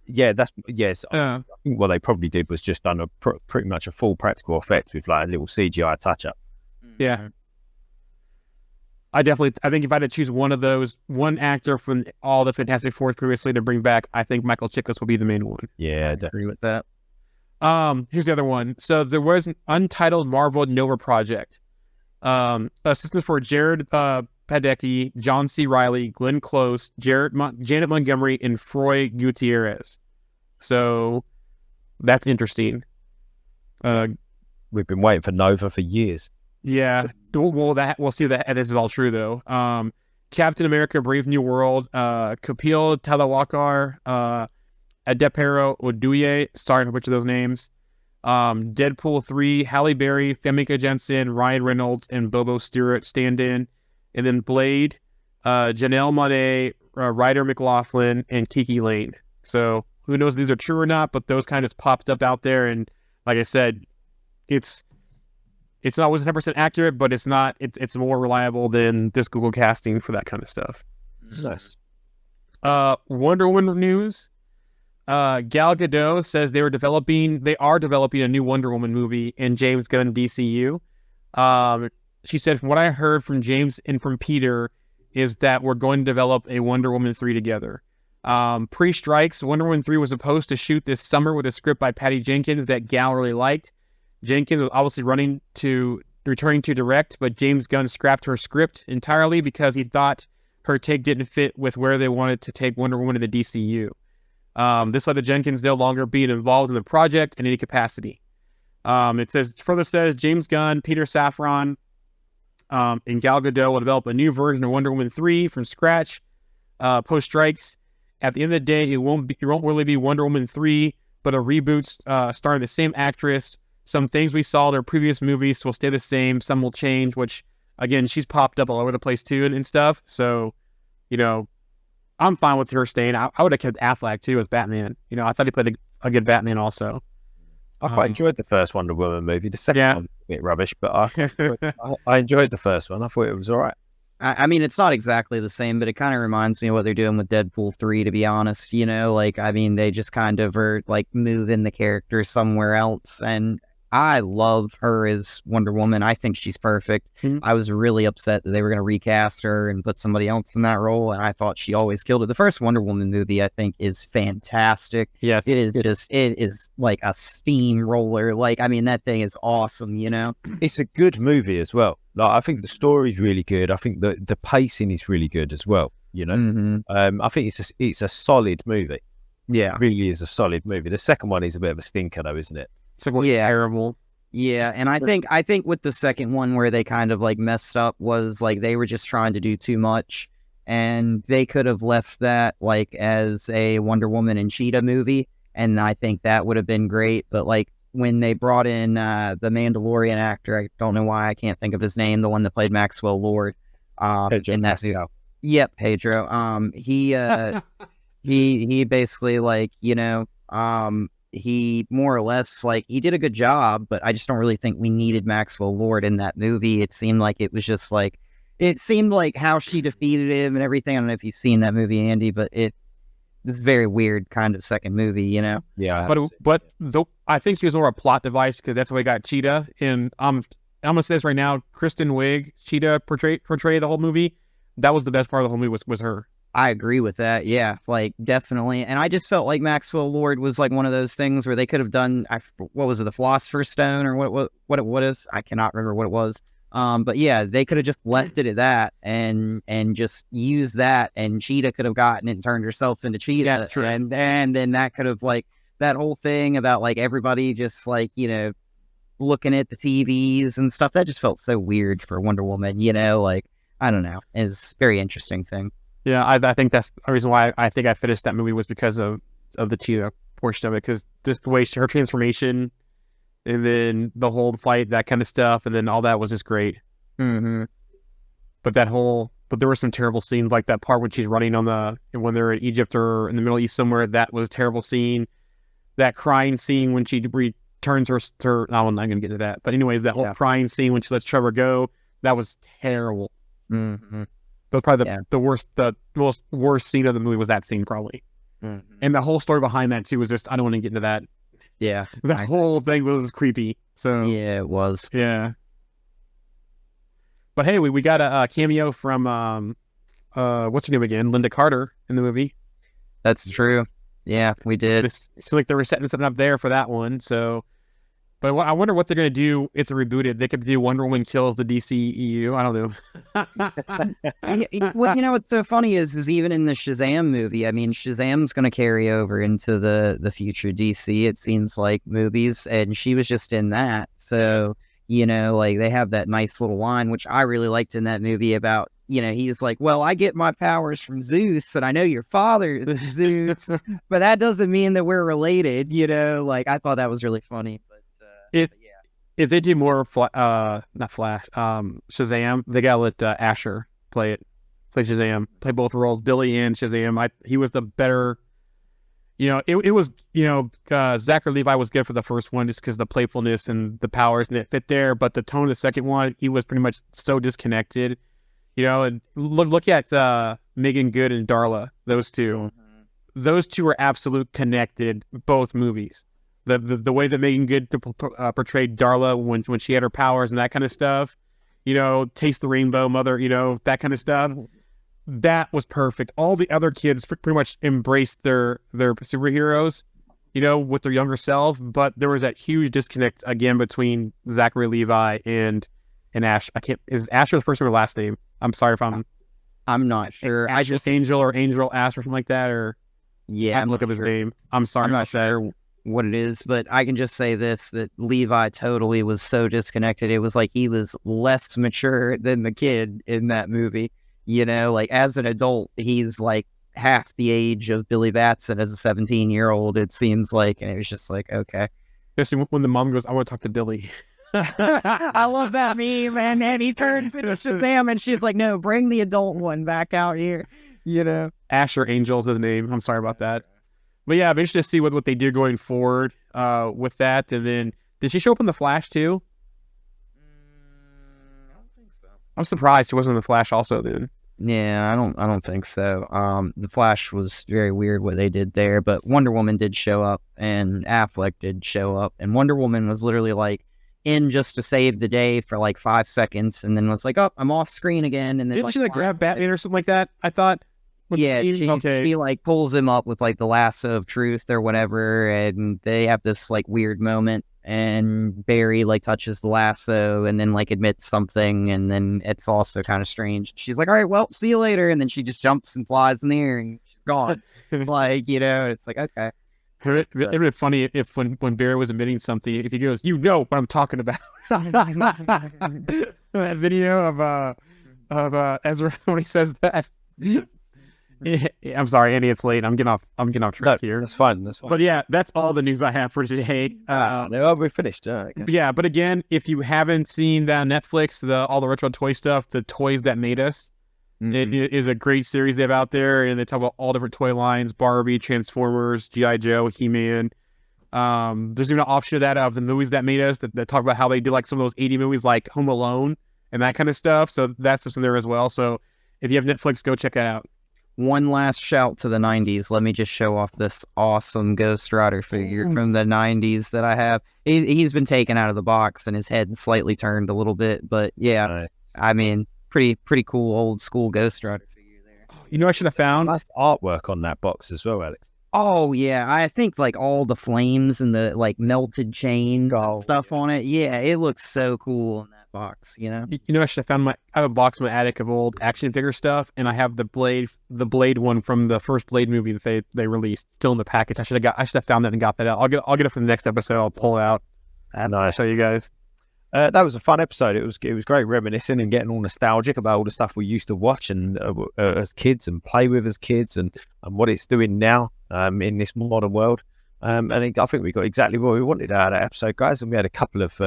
yes. I think what they probably did was just done pretty much a full practical effect with like a little CGI touch up. Yeah. I think if I had to choose one actor from all the Fantastic Four previously to bring back, I think Michael Chiklis will be the main one. Yeah, I agree with that. Here's the other one. So there was an untitled Marvel Nova project. Assistants for Jared Padalecki, John C. Reilly, Glenn Close, Janet Montgomery, and Froy Gutierrez. So that's interesting. We've been waiting for Nova for years. Yeah. Well, we'll see that this is all true though. Captain America: Brave New World, Kapil Talawalkar, Adepero Oduye, sorry for which of those names. Deadpool 3, Halle Berry, Famke Janssen, Ryan Reynolds, and Bobo Stewart stand in. And then Blade, Janelle Monáe, Ryder McLaughlin, and Kiki Lane. So who knows if these are true or not, but those kind of popped up out there. And like I said, it's not always 100% accurate, but it's more reliable than just Google casting for that kind of stuff. Nice. Wonder Woman news. Gal Gadot says they are developing a new Wonder Woman movie in James Gunn DCU. She said, from what I heard from James and from Peter, is that we're going to develop a Wonder Woman 3 together. Pre-strikes, Wonder Woman 3 was supposed to shoot this summer with a script by Patty Jenkins that Gal really liked. Jenkins was obviously returning to direct, but James Gunn scrapped her script entirely because he thought her take didn't fit with where they wanted to take Wonder Woman in the DCU. This led to Jenkins no longer being involved in the project in any capacity. It further says James Gunn, Peter Safran, and Gal Gadot will develop a new version of Wonder Woman 3 from scratch. Post strikes. At the end of the day, it won't really be Wonder Woman 3, but a reboot starring the same actress. Some things we saw in her previous movies will stay the same. Some will change, which, again, she's popped up all over the place too and stuff. So, I'm fine with her staying. I would have kept Affleck too as Batman. I thought he played a good Batman also. I quite enjoyed the first Wonder Woman movie. The second one was a bit rubbish, but I enjoyed the first one. I thought it was all right. I mean, it's not exactly the same, but it kind of reminds me of what they're doing with Deadpool 3, to be honest. They just kind of are moving the character somewhere else. And I love her as Wonder Woman. I think she's perfect. Mm-hmm. I was really upset that they were going to recast her and put somebody else in that role, and I thought she always killed it. The first Wonder Woman movie, I think, is fantastic. Yes. It is like a steamroller. That thing is awesome, It's a good movie as well. I think the story's really good. I think the pacing is really good as well, Mm-hmm. I think it's a solid movie. Yeah. It really is a solid movie. The second one is a bit of a stinker though, isn't it? Terrible. Yeah, and I think with the second one where they kind of messed up was they were just trying to do too much, and they could have left that like as a Wonder Woman and Cheetah movie, and I think that would have been great. But like when they brought in the Mandalorian actor, I don't know why I can't think of his name, the one that played Maxwell Lord, Pedro in that Pascal. Yep, Pedro. He basically like, he more or less like he did a good job, but I just don't really think we needed Maxwell Lord in that movie. It seemed like it was just like how she defeated him and everything. I don't know if you've seen that movie, Andy, but it's very weird kind of second movie, Yeah, I think she was more a plot device because that's how we got Cheetah. And I'm gonna say this right now: Kristen Wiig, Cheetah portray the whole movie. That was the best part of the whole movie was her. I agree with that. Yeah, like definitely. And I just felt like Maxwell Lord was like one of those things where they could have done, what was it, the Philosopher's Stone or what is? I cannot remember what it was. But yeah, they could have just left it at that and just used that, and Cheetah could have gotten it and turned herself into Cheetah. Yeah, true. And then that could have like that whole thing about like everybody just like, looking at the TVs and stuff. That just felt so weird for Wonder Woman, like, I don't know. It's a very interesting thing. Yeah, I think that's the reason why I think I finished that movie was because of the Cheetah portion of it, because just the way her transformation and then the whole fight, that kind of stuff, and then all that was just great. Mm-hmm. But there were some terrible scenes, like that part when she's running when they're in Egypt or in the Middle East somewhere. That was a terrible scene. That crying scene when she returns her. No, I'm not going to get to that. But anyways, that whole crying scene when she lets Trevor go, that was terrible. Mm-hmm. But probably the most worst scene of the movie was that scene, probably. Mm-hmm. And the whole story behind that too was just, I don't want to get into that. Yeah, the whole thing was creepy. So yeah, it was. Yeah. But hey, we got a cameo from what's her name again? Linda Carter in the movie. That's true. Yeah, we did. It seemed like they were setting something up there for that one. So, but I wonder what they're going to do if they're rebooted. They could do Wonder Woman kills the DCEU. I don't know. Well, what's so funny is even in the Shazam movie, I mean, Shazam's going to carry over into the future DC, it seems like, movies, and she was just in that. So, like they have that nice little line, which I really liked in that movie about, he's like, well, I get my powers from Zeus, and I know your father is Zeus, but that doesn't mean that we're related, like I thought that was really funny. If they do more, not Flash, Shazam, they gotta let Asher play Shazam, play both roles, Billy and Shazam. He was the better, it was, Zachary Levi was good for the first one just because the playfulness and the powers and it fit there, but the tone of the second one, he was pretty much so disconnected, and look at Megan Good and Darla, those two. Mm-hmm. Those two are absolute connected, both movies. The way that Megan Good portrayed Darla when she had her powers and that kind of stuff, Taste the Rainbow, Mother, that kind of stuff, that was perfect. All the other kids pretty much embraced their superheroes, with their younger self, but there was that huge disconnect again between Zachary Levi and Ash. Is Asher the first name or last name? I'm sorry if I'm not sure. I just Angel or Angel Ash or something like that, or yeah, I'm look up his name. I'm sorry. I'm not sure what it is, but I can just say this, that Levi totally was so disconnected. It was like he was less mature than the kid in that movie. Like as an adult, he's like half the age of Billy Batson as a 17-year-old, it seems like, and it was just like, okay. Especially when the mom goes, I want to talk to Billy. I love that meme, and he turns into Shazam, and she's like, no, bring the adult one back out here, Asher Angel's his name. I'm sorry about that. But yeah, I'm interested to see what they do going forward with that. And then, did she show up in The Flash too? I don't think so. I'm surprised she wasn't in The Flash also then. Yeah, I don't think so. The Flash was very weird what they did there, but Wonder Woman did show up, and Affleck did show up, and Wonder Woman was literally like in just to save the day for like 5 seconds, and then was like, oh, I'm off screen again. And then didn't she like grab Batman or something like that? I thought. Yeah, she like pulls him up with like the lasso of truth or whatever, and they have this like weird moment, and Barry like touches the lasso and then like admits something, and then it's also kind of strange. She's like, all right, well, see you later, and then she just jumps and flies in the air and she's gone. Like, it's like, okay. It would be funny if when Barry was admitting something, if he goes, what I'm talking about. That video of Ezra when he says that. I'm sorry, Andy. It's late. I'm getting off track here. That's fine. That's fine. But yeah, that's all the news I have for today. No, we're finished. Okay. Yeah, but again, if you haven't seen that on Netflix, all the retro toy stuff, the Toys That Made Us, it is a great series they have out there, and they talk about all different toy lines: Barbie, Transformers, G.I. Joe, He-Man. There's even an offshoot of that of the movies that made us that talk about how they did like some of those 80 movies like Home Alone and that kind of stuff. So that's stuff's in there as well. So if you have Netflix, go check it out. One last shout to the 90s. Let me just show off this awesome Ghost Rider figure from the 90s that I have. He's been taken out of the box and his head slightly turned a little bit. But yeah, Nice. I mean, pretty cool old school Ghost Rider figure there. You know, I should have found. Nice artwork on that box as well, Alex. Oh yeah, I think like all the flames and the like melted chains and stuff on it. Yeah, it looks so cool in that box, you know. You know, I should have found I have a box in my attic of old action figure stuff, and I have the Blade one from the first Blade movie that they released still in the package. I should have found that and got that out. I'll get it for the next episode. I'll pull it out. Nice. Show you guys. That was a fun episode. It was great reminiscing and getting all nostalgic about all the stuff we used to watch and as kids and play with as kids and what it's doing now in this modern world. And I think we got exactly what we wanted out of that episode, guys. And we had a couple of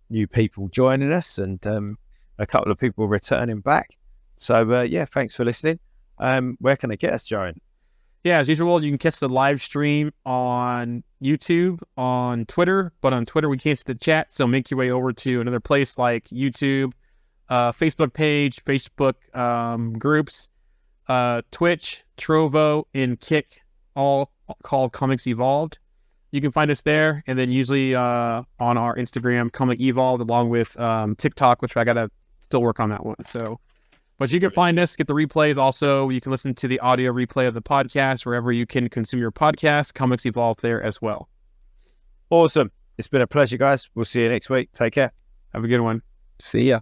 new people joining us and a couple of people returning back. So yeah, thanks for listening. Where can I get us, Jaren? Yeah, as usual, you can catch the live stream on YouTube, on Twitter, but on Twitter we can't see the chat, so make your way over to another place like YouTube, Facebook page, Facebook groups, Twitch, Trovo, and Kick, all called Comics Evolved. You can find us there, and then usually on our Instagram, Comic Evolved, along with TikTok, which I gotta still work on that one. So. But you can find us, get the replays. Also, you can listen to the audio replay of the podcast wherever you can consume your podcast. Comics Evolve there as well. Awesome. It's been a pleasure, guys. We'll see you next week. Take care. Have a good one. See ya.